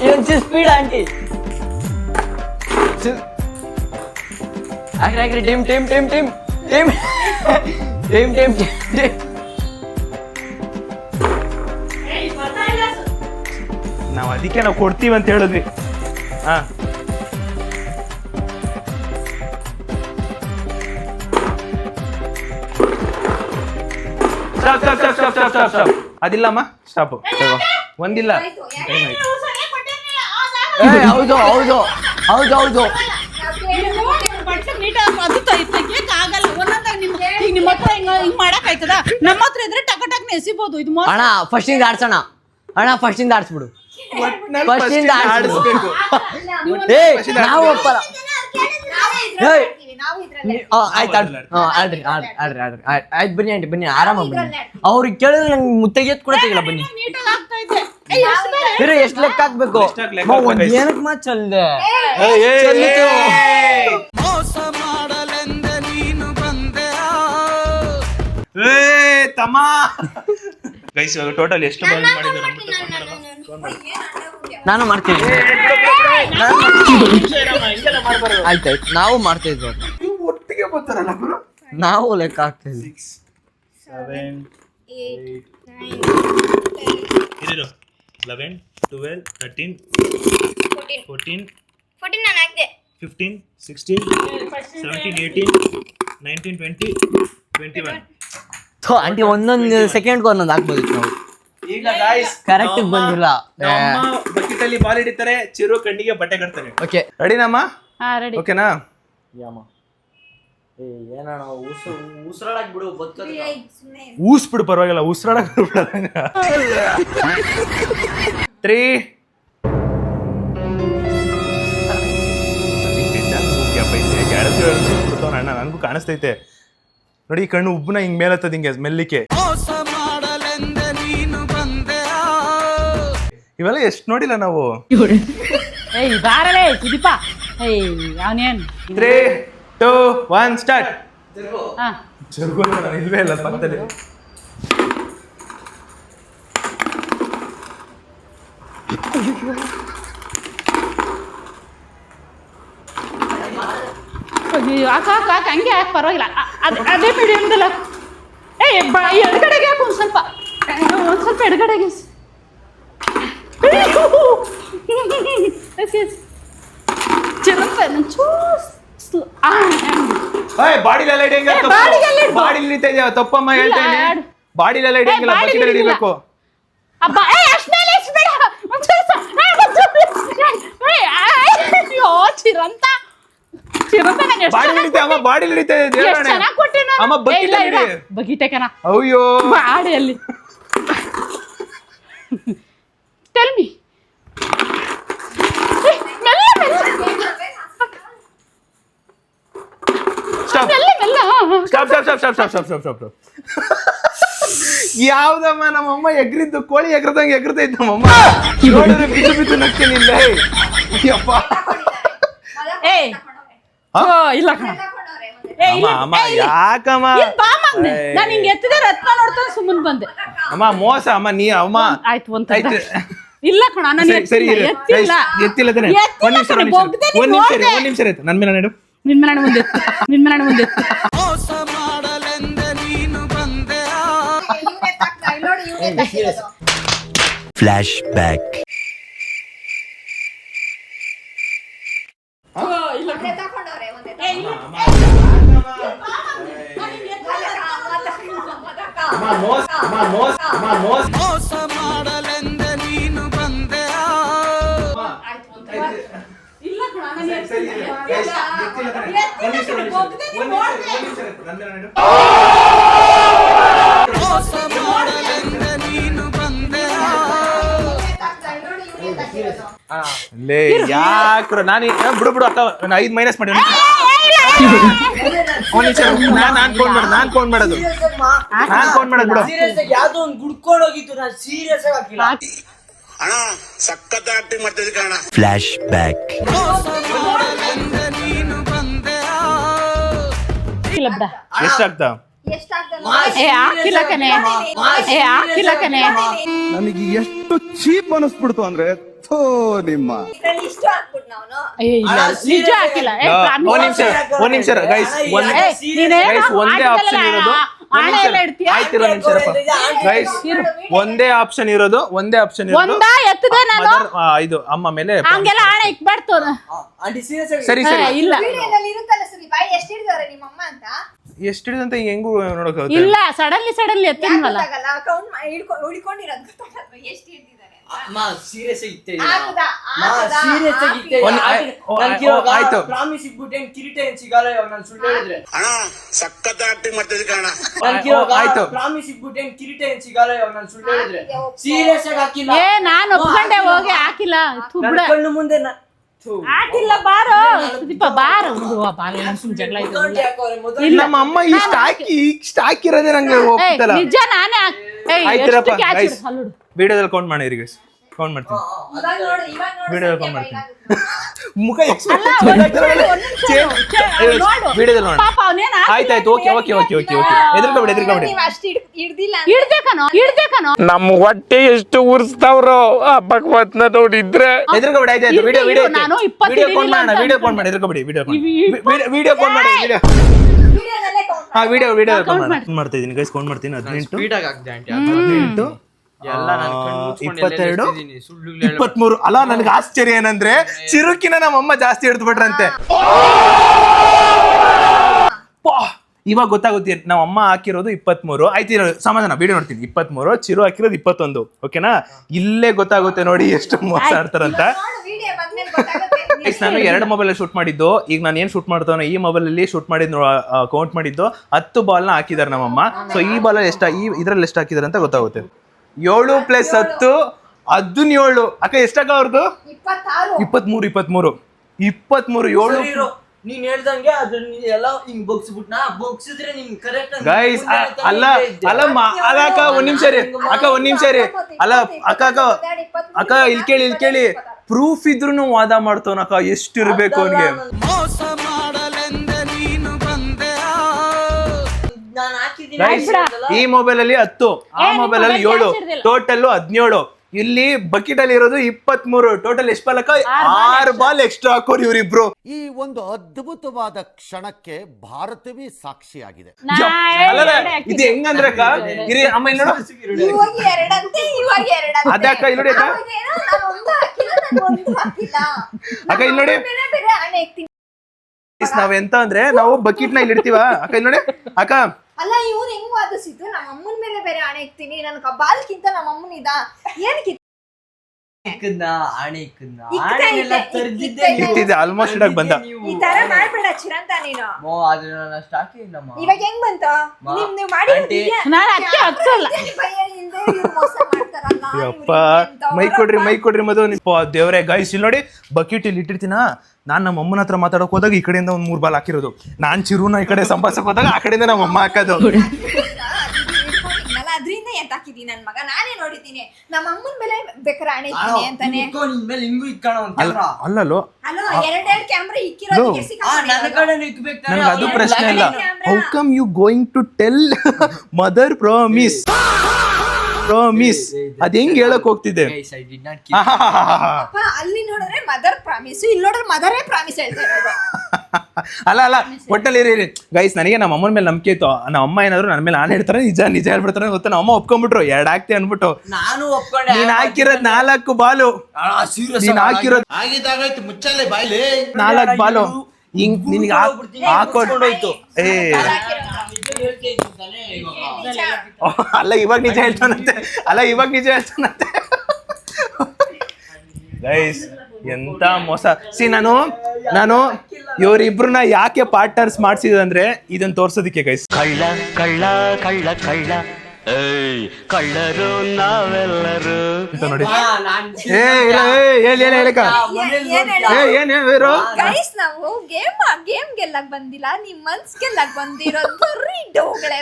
ಇನ್ನೊಂದು ಸ್ಪೀಡ್ ಆಂಟಿ. ಆಗ್ರೆ ಟೀಮ್ ನಾವು ಅದಕ್ಕೆ ನಾವು ಕೊಡ್ತೀವಿ ಅಂತ ಹೇಳಿದ್ವಿ. ಹಾ, ಸ್ಟಾಪ್. ಅದಿಲ್ಲಮ್ಮ, ಸ್ಟಾಪ್. ಒಂದಿಲ್ಲ. ಹೌದು ಬಟ್ಟೆ ನೀಟಾಗಿ ಅದು ತೆಗಿಯಕ್ಕಾಗಲ್ಲ. ಒಂದೊಂದಾಗಿ ನಿಮ್ಮ ಹತ್ರ ಹಿಂಗ್ ಮಾಡಕ್ ಆಯ್ತದ? ನಮ್ಮ ಹತ್ರ ಇದ್ರೆ ಟಕ್ ಎಸಿಬಹುದು. ಇದು ಅಣ್ಣ ಫಸ್ಟಿಂದ ಆಡ್ಸೋಣ. ಫಸ್ಟಿಂದ ಆಡಿಸ್ಬಿಡು. ಫಸ್ಟಿಂದ ಆಡಿಸ್ಬೇಕು. ನಾವು ಒಪ್ಪಲ್ಲ. ಆಯ್ತು ಬನ್ನಿ ಆಂಟಿ, ಬನ್ನಿ ಆರಾಮಾಗಿ ಬನ್ನಿ. ಅವ್ರಿಗೆ ಕೇಳಿದ್ರೆ ನಂಗೆ ಮುತ್ತೈದು ಕೂಡ ತೆಗಿಲ್ಲ. ಬನ್ನಿ. ಎಷ್ಟು ಲೆಕ್ಕ ಹಾಕ್ಬೇಕು? ಏನಕ್ಕೆ ಮಾತು ಚಲ್ದೆ? ತಮ್ಮ ಗೈಸ್ ಇವಾಗ ಟೋಟಲ್ ಎಷ್ಟು ಬಾಲ್ ಮಾಡಿದ್ದಾರೆ? ನಾನು ಮಾಡ್ತೀನಿ. ಆಯ್ತಾಯ್ತು, ನಾವು ಮಾಡ್ತಾ ಇದ್ವಿ. ಒಟ್ಟಿಗೆ ಬರ್ತಾರಲ್ಲ ಗುರು. ನಾವು ಲೆಕ್ಕ ಹಾಕ್ತಾ ಇದ್ವಿ. 7, 8, 11, 12, 13, 14, 15, 16, 17, 18, 19, 20, 21. ಆಂಟಿ ಒಂದೊಂದು ಸೆಕೆಂಡ್ಗೆ ಒಂದೊಂದು ಹಾಕ್ಬೋದಿತ್ತು ನಾವು. ಈಗ ಗಾಯ್ಸ್ ಕರೆಕ್ಟ್ ಬಂದಿಲ್ಲ. ಬಕೆಟ್ ಅಲ್ಲಿ ಬಾಲ್ ಹಿಡಿತಾರೆ, ಚಿರು ಕಣ್ಣಿಗೆ ಬಟ್ಟೆ ಕಟ್ತಾರೆ. ಓಕೆ ರೆಡಿನಮ್ಮ? ರೆಡಿ. ಓಕೆನಾ? ಏನಣ್ಣ ಉಸಿರಾಡಕ್ ಬಿಡು. ಊಸ್ಬಿಡು, ಪರವಾಗಿಲ್ಲ, ಉಸಿರಾಡಕ್ ಬಿಡಲ್ಲ. 3 ಅಣ್ಣ ನನಗೂ ಕಾಣಿಸ್ತೈತೆ ನೋಡಿ. ಕಣ್ಣು ಉಬ್ಬನ ಹಿಂಗ್ ಮೇಲತ್ತದ, ಹಿಂಗೆ ಮೆಲ್ಲಿಕೆ. ಇವೆಲ್ಲ ಎಷ್ಟು ನೋಡಿಲ್ಲ ನಾವು. 3, 2, 1 ಸ್ಟಾರ್ಟ್. ಇಲ್ವೇ ಇಲ್ಲ ಪಕ್ಕದಲ್ಲಿ. ಹಂಗೆ ಪರವಾಗಿಲ್ಲ. ಅದೇ ಮೀಡಿಯಮ್ದಲ್ಲ. ಎಡಗಡೆಗೆ ಹಾಕು ಒಂದು ಸ್ವಲ್ಪ ಎಡಗಡೆಗೆ. ಬಾಡಿಲೆಲ್ಲ ಹಿಡಿಯಂಗಿಲ್ಲ, ತಪ್ಪಮ್ಮ ಹೇಳ್ತಾ ಇದ್ದೀನಿ. ಬಾಡಿಲೆಲ್ಲ ಹಿಡಿಯಂಗಿಲ್ಲ, ಬಕೆಟ್ ಹಿಡಿಬೇಕು. ಬಾಡಿ ಹಿಡಿತಾ ಬಗೀಟೆಕನ ಅಯ್ಯೋ ಬಾಡಿ ಅಲ್ಲಿ. Tell me. ಯಾವ್ದಮ್ಮ ನಮ್ಮಮ್ಮ ಎಗ್ರಿದ್ದು ಕೋಳಿ ಎಗ್ರದಂಗೆ ಎಗ್ರತೈತ್ ನಮ್ಮಮ್ಮ. ನೋಡಿದ್ರೆ ಬಿದ್ದು ಬಿದ್ದು ನಗ್ತೀನಿಲ್ಲ. ಯಪ್ಪ ಇಲ್ಲ ಕಣ. ಯಾಕಮ್ಮ ನಾನು ಹಿಂಗೆ ಎತ್ತಿದೆ ರತ್ನ ನೋಡ್ತಾ ಸುಮ್ಮನೆ ಬಂದೆ. ಅಮ್ಮ ಮೋಸ ಅಮ್ಮ, ನೀ ಅಮ್ಮ ಆಯ್ತು ಒಂದ್ ಇಲ್ಲ ಕಣ ನಾನು ಸರಿ ಎತ್ತಿಲ್ಲ. ಒಂದ್ ನಿಮಿಷ ಆಯ್ತು. ನನ್ ಮೇಲೆ ನಡು. ನಿನ್ ಮೇಲೆ ಮುಂದೆ ಫ್ಲಾಶ್ ಬ್ಯಾಕ್. ಮೋಸ ಮಾಡಲೆಂದೆ ನೀನು ಬಂದೆ. ಯಾಕ್ರ ನಾನು ಬಿಡು ಅಕ್ಕ 5 ಮೈನಸ್ ಮಾಡಿ. ನಾನ್ ಫೋನ್ ಮಾಡೋದು ಬಿಡು. ಯಾವ್ದೋ ಒಂದು ಗುಡ್ಕೊಂಡು ಹೋಗಿತ್ತು, ನಾನು ಸೀರಿಯಸ್ ಆಗಿ ಹಾಕಿಲ್ಲ. ಅಣ್ಣ ಸಖತ್ ಆಕ್ಟಿಂಗ್ ಮಾಡ್ತಿದ್ದೆ ಕಣ. Flashback. ಎಷ್ಟಾಗ್ತಾ? ನನಗೆ ಎಷ್ಟು ಚೀಪ್ ಅನಿಸ್ಬಿಡ್ತು ಅಂದ್ರೆ ನಿಮ್ಮ ನಿಜ ಹಾಕಿಲ್ಲ. ಒಂದ್ ನಿಮಿಷ ಗೈಸ್, ಒಂದೇ ಆಪ್ಷನ್ ಇರೋದು. ಗೈಸ್ ಒಂದೇ ಆಪ್ಷನ್ ಇರೋದು. ಇದು ಅಮ್ಮ ಮೇಲೆ ಹಂಗೆಲ್ಲ ಆಣ ಇಕ್ಬಾರ್ದು. ಸರಿ ಇಲ್ಲ ಎಷ್ಟು ಹಿಡಿದಂತ ಹೆಂಗು ನೋಡಕ್ ಇಲ್ಲ. ಸಡನ್ಲಿ ಎತ್ತಿದ್ವಲ್ಲ. ಆಯ್ತು. ಅಣ್ಣ ಸಖತ್ ಆಕ್ಟಿಂಗ್ ಮಾಡ್ತಿದ್ದೆ ಕಣ. ಆಯ್ತು. ನಾನು ಒಪ್ಕೊಂಡೆ ಹೋಗಿ ಹಾಕಿಲ್ಲ. ಮುಂದೆ ಹಾಕಿಲ್ಲ. ಬಾರೋ ಸುದೀಪ ಬಾರೋ. ಜಗಳ ನಮ್ಮ ಅಮ್ಮ ಇಷ್ಟ ಹಾಕಿರೋದೇ ನಂಗೆ ಒಪ್ತಲ್ಲ. ನಿಜ ನಾನೇ ಆಯ್ತಿರಪ್ಪ ಗೈಸ್, ವಿಡಿಯೋದಲ್ಲಿ ಕೌಂಟ್ ಮಾಡಿ ಗೈಸ್. ಕೌಂಟ್ ಮಾಡ್ತೀನಿ ವಿಡಿಯೋದಲ್ಲಿ ಕೌಂಟ್ ಮಾಡ್ತೀನಿ. ಮುಖ ವಿಡಿಯೋದಲ್ಲಿ ನೋಡಿ. ಆಯ್ತಾಯ್ತು. ಓಕೆ ಎದ್ರಕೋಬೇಡಿ. ನಮ್ಮ ಹೊಟ್ಟೆ ಎಷ್ಟು ಉರ್ಸ್ತಾವ್ರೋ ಆ ಭಗವತ್ನ ನೋಡಿದ್ರೆ. ಎದ್ರಕೋಬೇಡಿ. ಆಯ್ತಾಯ್ತು. ವಿಡಿಯೋ ಕೌಂಟ್ ಮಾಡಿ. ಎದ್ರಕೋಬೇಡಿ. ವಿಡಿಯೋ ಕೌಂಟ್ ಮಾಡಿ. ವಿಡಿಯೋ ಮಾಡ್ತಾ ಇದೀನಿ ಗೈಸ್. ಕೌಂಟ್ ಮಾಡ್ತೀನಿ. 18 22 23. ಅಲ್ಲ ನನ್ಗೆ ಆಶ್ಚರ್ಯ ಏನಂದ್ರೆ ಚಿರುಕಿನ ನಮ್ಮಮ್ಮ ಜಾಸ್ತಿ ಹಿಡಿದ್ಬಿಟ್ರಂತೆ. ಇವಾಗ ಗೊತ್ತಾಗುತ್ತೆ ನಮ್ಮ ಅಮ್ಮ ಹಾಕಿರೋದು 23. ಆಯ್ತು ಸಮಾಧಾನ. ವಿಡಿಯೋ ನೋಡ್ತೀನಿ. 23 ಚಿರು ಹಾಕಿರೋದು 21. ಓಕೆನಾ? ಇಲ್ಲೇ ಗೊತ್ತಾಗುತ್ತೆ ನೋಡಿ ಎಷ್ಟು ಮೋಸ ಆಡ್ತಾರಂತ. ನಾನು 2 ಮೊಬೈಲ್ ಶೂಟ್ ಮಾಡಿದ್ದು. ಈಗ ನಾನು ಏನ್ ಶೂಟ್ ಮಾಡ್ತಾನೋ ಈ ಮೊಬೈಲ್ ಅಲ್ಲಿ ಶೂಟ್ ಮಾಡಿದ್ದು ಕೌಂಟ್ ಮಾಡಿದ್ದು 10 ಬಾಲ್ನ ಹಾಕಿದಾರೆ ನಮ್ಮಮ್ಮ. ಸೊ ಈ ಬಾಲ್ ಇದ್ರಲ್ಲಿ ಎಷ್ಟು ಹಾಕಿದಾರೆ ಅಂತ ಗೊತ್ತಾಗುತ್ತೆ. 7 + 10 17. ಅಕ್ಕ ಎಷ್ಟಾಗ ಅವ್ರದ್ದು? 23. 7 ನೀನ್ ಹೇಳ್ದಂಗೆ ಎಲ್ಲ ಹಿಂಗ್ ಬೊಗ್ಸಿದ್ರೆ ನಿನ್ ಕರೆಕ್ಟ್ ಗೈಸ್. ಅಕ್ಕ ಒಂದ್ ನಿಮಿಷ ರೀ. ಅಲ್ಲ ಅಕ್ಕ ಇಲ್ಲಿ ಕೇಳಿ. ಪ್ರೂಫ್ ಇದ್ರು ವಾದ ಮಾಡ್ತವನಕ್ಕ. ಎಷ್ಟು ಇರ್ಬೇಕು ಅವನಿಗೆ? ಈ ಮೊಬೈಲ್ ಅಲ್ಲಿ 10, ಆ ಮೊಬೈಲ್ ಅಲ್ಲಿ 7, ಟೋಟಲ್ 17. ಇಲ್ಲಿ ಬಕೆಟ್ ಅಲ್ಲಿ ಇರೋದು 23. ಟೋಟಲ್ ಎಷ್ಟು ಬಾಲ್ 6 ಬಾಲ್ ಎಕ್ಸ್ಟ್ರಾ ಹಾಕೋರು ಇವ್ರಿಬ್ರು. ಈ ಒಂದು ಅದ್ಭುತವಾದ ಕ್ಷಣಕ್ಕೆ ಭಾರತವೇ ಸಾಕ್ಷಿಯಾಗಿದೆ. ಇದು ಹೆಂಗಂದ್ರೆ ಅಕ್ಕ ಇರಿ ಅಮ್ಮ ಇಲ್ಲಿ ನೋಡು ಅದೇ ಅಕ್ಕ ಇಲ್ಲಿ ನೋಡಿ ಅಕ್ಕ ಇಲ್ಲಿ ನೋಡಿ ನಾವೆಂತ ಅಂದ್ರೆ ನಾವು ಬಕೆಟ್ ನ ಇಲ್ಲಿ ಇಡ್ತೀವ ಅಕ್ಕ ಇಲ್ಲಿ ನೋಡಿ ಅಕ್ಕ. ಅಲ್ಲ ಇವ್ರು ಹೆಂಗ್ ವಾದಿಸಿದ್ದು ನಮ್ಮ ಅಮ್ಮನ ಮೇಲೆ ಬೇರೆ ಆಣೆ ಇಕ್ತೀನಿ ನನ್ ಬಾಲ್ಕಿಂತ ನಮ್ಮ ಅಮ್ಮನ ಇದ ಏನಕ್ಕೆ ಇಟ್ಟಿದ್ದೆ ಆಲ್ಮೋಸ್ಟ್ ಇಡಕ್ ಬಂದ. ಈ ತರ ಮಾಡ್ಬೇಡ ಚಿರಂತ ನೀನು. ಇವಾಗ ಹೆಂಗ್ ಬಂತ ನೀವ್ ಮಾಡಿ ಯಪ್ಪ ಮೈ ಕೊಡ್ರಿ ಮದು. ದೇವ್ರೆ ಗೈಸ್ ಇಲ್ಲಿ ನೋಡಿ ಬಕೆಟ್ ಇಲ್ಲಿ ಇಟ್ಟಿರ್ತೀನ. ನಾನ್ ನಮ್ಮ ಅಮ್ಮನ ಹತ್ರ ಮಾತಾಡಕ್ ಹೋದಾಗ ಈ ಕಡೆಯಿಂದ ಒಂದ್ 3 ಬಾಲ್ ಹಾಕಿರೋದು. ನಾನ್ ಚಿರುನ ಈ ಕಡೆ ಸಂಪಾಸಕ್ ಹೋದಾಗ ಆ ಕಡೆಯಿಂದ ನಮ್ಮ ಅಮ್ಮ ಹಾಕೋದು. ಅದ್ರಿಂದ ಎಂತ ಹಾಕಿದೀನಿ ನನ್ ಮಗ ನಾನೇ ನೋಡಿದ್ದೀನಿ. ನಮ್ಮ ಅಮ್ಮನ ಮೇಲೆ ಬೇಕಾರೆ ಆಣೆ ಇಕ್ತೀನಿ ಅಂತಾನೆ. ಅಲ್ಲೋ ಅಲೋ 2 ಕ್ಯಾಮ್ರಾ ಇಕ್ಕಿರೋದಕ್ಕೆ ನನ್ಗೆ ಅದು ಪ್ರಶ್ನೆ ಇಲ್ಲ. How come you going to tell mother promise ಅದ್ ಹೆಂಗ್ ಹೇಳಕ್ ಹೋಗ್ತಿದ್ದೆ? ಅಲ್ಲಿ ನೋಡಿದ್ರೆ ಮದರ್ ಪ್ರಾಮಿಸ್, ಇಲ್ಲಿ ನೋಡಿದ್ರೆ ಮದರೇ ಪ್ರಾಮಿಸ್ ಹೇಳ್ತಾ ಇರೋದು. ಅಲ್ಲ ಒಟ್ಟಲ್ಲಿ ಇರಿ ಗೈಸ್. ನನಗೆ ನಮ್ಮ ಅಮ್ಮನ ಮೇಲೆ ನಂಬಿಕೆ ಇತ್ತು. ನಮ್ಮ ಅಮ್ಮ ಏನಾದ್ರು ನನ್ನ ಮೇಲೆ ಆನೆ ಹೇಳ್ತಾರೆ ನಿಜ ಹೇಳ್ಬಿಡ್ತಾರೆ ಗೊತ್ತಾ. ನಮ್ಮ ಅಮ್ಮ ಒಪ್ಕೊಂಡ್ಬಿಟ್ರು 2 ಹಾಕ್ತಿ ಅನ್ಬಿಟ್ಟು. ನಾನು ಒಪ್ಕೊಂಡೆ. ನೀನ್ ಹಾಕಿರೋದ್ 4 ಬಾಲು. ನೀನ್ ಹಾಕಿರೋದ್ ಮುಚ್ಚಲೆ ಬಾಯ್ಲೆ 4 ಬಾಲು ಹಿಂಗ್ ನಿನ್ಗೆ ಹಾಕೊಂಡೋಯ್ತು. ಅಲ್ಲ ಇವಾಗ ನಿಜ ಹೇಳ್ತಾನಂತೆ. ಗೈಸ್ ಎಂತ ಮೋಸ. ನಾನು ಇವರಿಬ್ರನ್ನ ಯಾಕೆ ಪಾರ್ಟ್ನರ್ಸ್ ಮಾಡ್ಸಿದಂದ್ರೆ ಇದನ್ನ ತೋರ್ಸೋದಿಕ್ಕೆ ಗೈಸ್. ಕಳ್ಳರು ನಾವೆಲ್ಲರೂ ನೋಡಿ ಗೈಸ್ ನಾವು ಗೇಮ್ ಗೆಲ್ಲಕ್ ಬಂದಿಲ್ಲ, ನಿಮ್ ಮನ್ಸ್ ಗೆಲ್ಲಕ್ ಬಂದಿರೋದು. ಬರೀ ಡೋಗಳೇ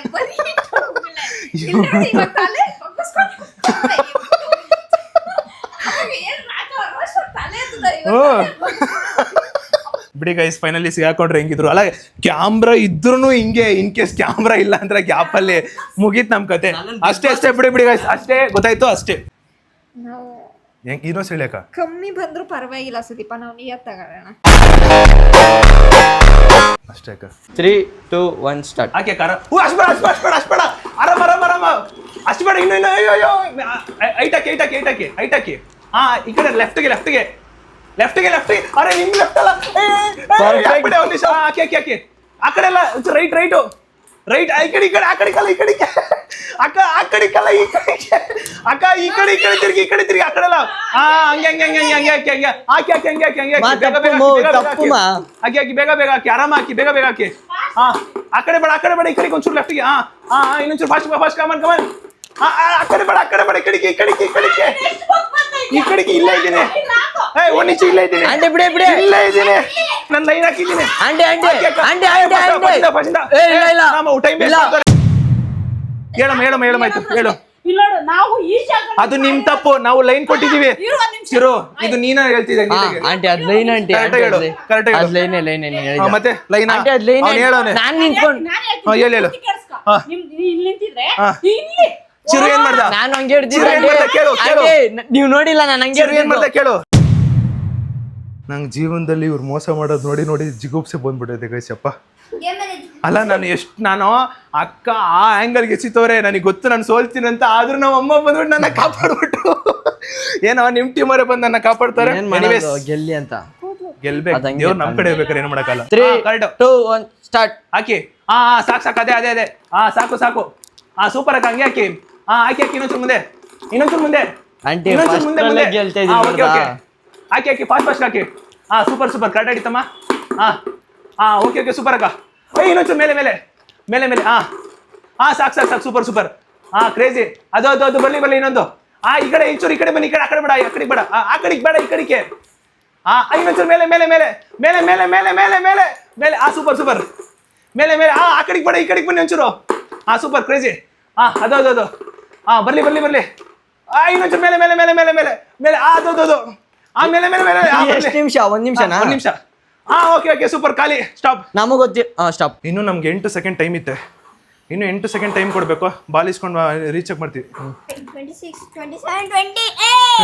ಬಿಡಿ ಗೈಸ್ ಫೈನಲಿ ಸಿಗಾಕೊಂಡ್ರೆ ಹೆಂಗಿದ್ರು. ಅಲ್ಲ ಕ್ಯಾಮ್ರಾ ಇದ್ರೂ ಹಿಂಗೆ ಇನ್ ಕೇಸ್ ಕ್ಯಾಮ್ರಾ ಇಲ್ಲ ಅಂದ್ರೆ ಗ್ಯಾಪ್ ಅಲ್ಲಿ ಮುಗೀತ್ ನಮ್ ಕತೆ. ಅಷ್ಟೇ ಬಿಡಿ ಗೈಸ್ ಅಷ್ಟೇ ಗೊತ್ತಾಯ್ತು ಅಷ್ಟೇ. ಇನ್ನೊಂದು ಹೇಳಿಯಕ್ಕ ಕಮ್ಮಿ ಬಂದ್ರು ಪರವಾಗಿಲ್ಲ ಸುದೀಪ, ನಾವು ನಿಯತ್ ತಗೋಣ ಅಷ್ಟೇ ಅಕ್ಕ. 3, 2, 1 ಸ್ಟಾರ್ಟ್. ಹಾಕಿ ಕಾರ ಅಷ್ಟ್ಬೇಡ ಆರಾಮ ಅಷ್ಟ್ಬೇಡ ಇನ್ನು ಅಯ್ಯೋ ಐಟಾಕಿ ಹಾ ಈ ಕಡೆ ಲೆಫ್ಟ್ಗೆ ಅರೆ ನಿಮ್ ಲೆಫ್ಟ್ ಅಲ್ಲ ಒಂದ್ ನಿಮಿಷ ಹಾಕಿ ಆ ಕಡೆ ಎಲ್ಲ ರೈಟ್ ಈ ಕಡೆ ಕಲ್ಲ ಈ ಕಡೆ ಅಕ್ಕ ಆ ಕಡೆ ಕಲ್ಲ ಈ ಕಡೆ ಅಕ್ಕ ಈ ಕಡೆ ತಿರ್ಗಿ ಆ ಕಡೆ ಎಲ್ಲ ಹಂಗೆ ಹಾಕಿ ಬೇಗ ಹಾಕಿ ಆರಾಮ ಹಾಕಿ ಬೇಗ ಹಾಕಿ. ಹಾ ಆ ಕಡೆ ಬೇಡ ಈ ಕಡೆ ಒಂಚೂರು ಲೆಫ್ಟ್ಗೆ. ಇನ್ನೊಂಚೂರು ಫಾಸ್ಟ್ ಕಮನ್ ಆ ಕಡೆ ಬೇಡ ಈ ಕಡೆಗೆ ಇಲ್ಲೇ ಇದ್ದೀನಿ. ಒಂದ್ ನಿಮಿಷ ಇಲ್ಲೇ ಇದ್ದೀನಿ. ನನ್ನ ಲೈನ್ ಹಾಕಿದ್ದೀನಿ. ಹೇಳು ಅದು ನಿಮ್ ತಪ್ಪು. ನಾವು ಲೈನ್ ಕೊಟ್ಟಿದೀವಿ. ಚಿರು ಇದು ನೀನ ಹೇಳ್ತಿದ್ದೆ. ಆಂಟಿ ಅದ್ ಲೈನ್ ಆಂಟಿ ಕರೆಕ್ಟ್ ಲೈನ್ ಮತ್ತೆ ಲೈನ್ ಹೇಳೋನೆ ಹೇಳು ಚಿರು ಏನ್ ಮಾಡ್ದ? ನಾನು ಹಂಗೆ ನೀವು ನೋಡಿಲ್ಲ, ನಾನು ಹಂಗೆ ಏನ್ ಮಾಡ್ದ ಕೇಳು. ನಂಗೆ ಜೀವನದಲ್ಲಿ ಇವ್ರು ಮೋಸ ಮಾಡೋದು ನೋಡಿ ಜಿಗುಪ್ಸೆ ಬಂದ್ಬಿಟ್ಟೈತೆ ಗೈಸಪ್ಪ. ಅಲ್ಲ ನಾನು ಅಕ್ಕ ಆ ಆಂಗಲ್ಗೆ ಎಸಿತವ್ರೆ ನನಗೆ ಗೊತ್ತು ನಾನು ಸೋಲ್ತೀನಿ ಅಂತ. ಆದ್ರೂ ನಮ್ಮ ಅಮ್ಮ ಬಂದ್ಬಿಟ್ಟು ನನ್ನ ಕಾಪಾಡ್ಬಿಟ್ರು. ಏನೋ ನಿಮ್ ಟೀಮರೇ ಬಂದು ನನ್ನ ಕಾಪಾಡ್ತಾರೆ. ಗೆಲ್ಲಿ ಅಂತ ಗೆಲ್ಬೇಕು ದೇವ್ರು ನಮ್ ಕಡೆ ಇರ್ಬೇಕಾರೆ ಏನ್ ಮಾಡಕ್ಕಲ್ಲ. 3, 2, 1 ಸ್ಟಾರ್ಟ್. ಹಾಕಿ ಸಾಕು ಅದೇ ಸಾಕು ಸೂಪರ್ ಅಕ್ಕ ಹಂಗೆ ಹಾಕಿ ಹಾಕಿ ಇನ್ನೊಂಚೂರು ಮುಂದೆ ಆಂಟಿ ಹಾಕಿ ಫಾಸ್ಟ್ ಹಾಕಿ. ಸೂಪರ್ ಕರೆಕ್ಟ್ ಆಡಿತಮ್ಮ. ಓಕೆ ಸೂಪರ್ ಅಕ್ಕ. ಇನ್ನೊಂಚೂರು ಮೇಲೆ ಸಾಕು ಸೂಪರ್ ಕ್ರೇಜಿ. ಅದು ಬರ್ಲಿ ಇನ್ನೊಂದು. ಈ ಕಡೆ ಈ ಕಡೆ ಬನ್ನಿ. ಆ ಕಡೆ ಬೇಡ ಆ ಕಡೆಗೆ ಬೇಡ ಈ ಕಡೆಗೆ. ಇನ್ನೊಂಚೂರು ಮೇಲೆ ಸೂಪರ್ ಮೇಲೆ ಆ ಕಡೆಗೆ ಬೇಡ ಈ ಕಡೆಗೆ ಬನ್ನಿ ಒಂಚೂರು. Super crazy. ಅದು ಬರ್ಲಿ ಇನ್ನೊಂಚೂರು ಮೇಲೆ ಅದು ನಿಮಿಷ ಒಂದ್ ನಿಮಿಷ. ಓಕೆ ಸೂಪರ್ ಖಾಲಿ ಸ್ಟಾಪ್. ನಮಗ್ ಗೊತ್ತಿ ಸ್ಟಾಪ್. ಇನ್ನು ನಮ್ಗೆ 8 ಸೆಕೆಂಡ್ ಟೈಮ್ ಇತ್ತೆ. ಇನ್ನು 8 ಸೆಕೆಂಡ್ ಟೈಮ್ ಕೊಡಬೇಕು. ಬಾಲ್ ಇಸ್ಕೊಂಡು ರೀಚ್ ಮಾಡ್ತೀವಿ. 26, 27, 28.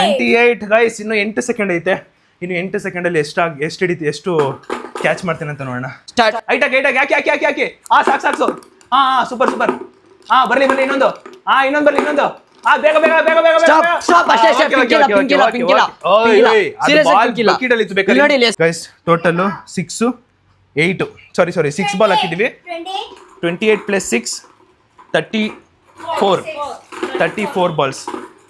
28 ಗೈಸ್, ಇನ್ನು 8 ಸೆಕೆಂಡ್ ಐತೆ. ಇನ್ನು 8 ಸೆಕೆಂಡಲ್ಲಿ ಎಷ್ಟು ಕ್ಯಾಚ್ ಮಾಡ್ತೇನೆ ಅಂತ ನೋಡೋಣ. ಸ್ಟಾರ್ಟ್. ಐಟಾಗಿ ಯಾಕೆ ಸಾಕು. ಸೂಪರ್. ಬರ್ಲಿ ಇನ್ನೊಂದು. ಇನ್ನೊಂದು ಬರ್ಲಿ ಇನ್ನೊಂದು. ಬೇಗ Stop, ಅಷ್ಟೇ, pink ಇಲ್ಲ. ಗೈಸ್ ಟೋಟಲ್ 6 8 ಸಾರಿ 6 ಬಾಲ್ ಹಾಕಿದ್ದೀವಿ. 28 + 6 34 ಬಾಲ್ಸ್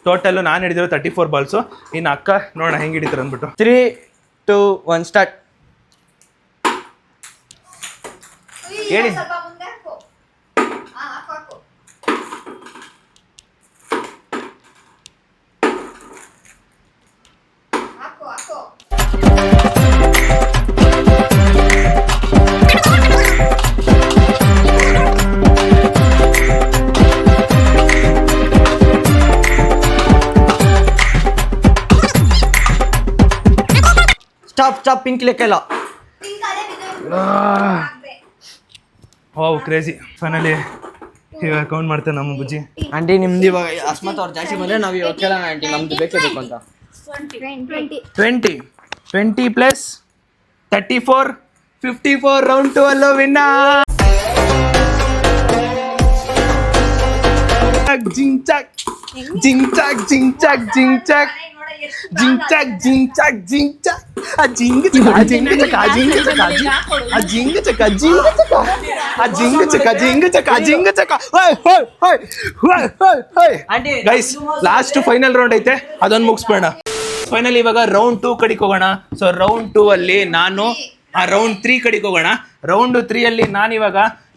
ಟೋಟಲ್. ನಾನು ಹಿಡಿದಿರೋ 34 ಬಾಲ್ಸು. ಇನ್ನು ಅಕ್ಕ ನೋಡೋಣ ಹೆಂಗೆ ಹಿಡಿತಾರೆ ಅಂದ್ಬಿಟ್ಟು. 3, 2, 1 ಸ್ಟಾರ್ಟ್. ಹೇಳಿ. ಸ್ವಲ್ಪ ಮುಂದೆ ಹಾಕು. ಹಾಕು. ಸ್ಟಾಪ್, ಪಿಂಕ್ ಲೆಕ್ಕ ಇಲ್ಲ. Wow crazy. ಫೈನಲಿ ಇವಾಗ ಕೌಂಟ್ ಮಾಡ್ತೇನೆ ನಮ್ಮ ಬುಜ್ಜಿ. ಆಂಟಿ ನಿಮ್ದು ಇವಾಗ ಅಸ್ಮತ್ ಅವ್ರು ಜಾಸ್ತಿ ಬಂದ್ರೆ ನಾವು ಇವಾಗ ಕೇಳೋಣ ಆಂಟಿ, ನಮ್ದು ಬೇಕೇ ಬೇಕು ಅಂತ. 20 + 34 54 ರೌಂಡ್ 2 ಅಲ್ಲೋ ವಿನ್ನ. ಜಿಂಚಾಕ್ ಗೈಸ್ ಲಾಸ್ಟ್ ಫೈನಲ್ ರೌಂಡ್ ಐತೆ, ಅದೊಂದು ಮುಗಿಸ್ಬೇಡ. ಫೈನಲ್ ಇವಾಗ ರೌಂಡ್ 2 ಕಡೆಗೆ ಹೋಗೋಣ. ಸೊ ರೌಂಡ್ 2 ಅಲ್ಲಿ ನಾನು ರೌಂಡ್ 3 ಕಡೆಗೆ ಹೋಗೋಣ. ರೌಂಡ್ 3 ಅಲ್ಲಿ ನಾನು ಇವಾಗ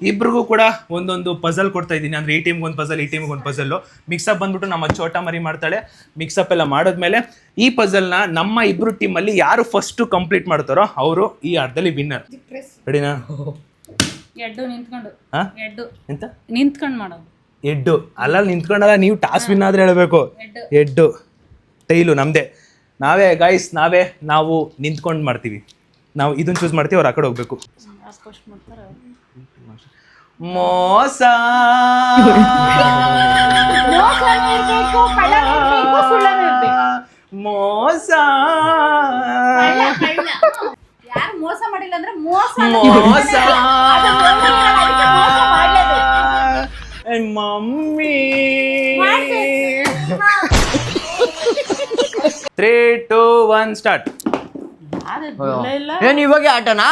ಇಬ್ರಿಗೂ ಕೂಡ ಒಂದೊಂದು ಪಜಲ್ ಕೊಡ್ತಾ ಇದ್ದೀನಿ. ಅಂದ್ರೆ ಈ ಟೀಮ್ಗೆ ಒಂದು ಪಜಲ್, ಈ ಟೀಮ್ಗೆ ಒಂದು ಪಜಲ್ಲು. ಮಿಕ್ಸಪ್ ಬಂದ್ಬಿಟ್ಟು ನಮ್ಮ ಚೋಟ ಮರಿ ಮಾಡ್ತಾಳೆ. ಮಿಕ್ಸಪ್ ಎಲ್ಲ ಮಾಡೋದ್ಮೇಲೆ ಈ ಪಜಲ್ನ ನಮ್ಮ ಇಬ್ರು ಟೀಮಲ್ಲಿ ಯಾರು ಫಸ್ಟ್ ಕಂಪ್ಲೀಟ್ ಮಾಡ್ತಾರೋ ಅವರು ಈ ಆಟದಲ್ಲಿ ವಿನ್ನರ್. ರೆಡಿನಾ? ನಿಂತ್ಕೊಂಡು ಮಾಡೋದು. ಎಡ್ಡು ಅಲ್ಲ, ನಿಂತ್ಕೊಂಡಲ್ಲ. ನೀವು ಟಾಸ್ ವಿನ್ ಆದ್ರೆ ಹೇಳಬೇಕು. ಎಡ್ಡು ಟೈಲು ನಮ್ದೇ. ನಾವು ನಿಂತ್ಕೊಂಡು ಮಾಡ್ತೀವಿ. ನಾವು ಇದನ್ನ ಚೂಸ್ ಮಾಡ್ತೀವಿ, ಅವ್ರು ಆ ಕಡೆ ಹೋಗ್ಬೇಕು. ಮೋಸ ಮೋಸ ಯಾರು ಮೋಸ ಮಾಡಿಲ್ಲ ಅಂದ್ರೆ ಮೋಸ ಮಮ್ಮಿ. 3, 2, 1 ಸ್ಟಾರ್ಟ್. ಏನು ಇವಾಗ ಆಟನಾ?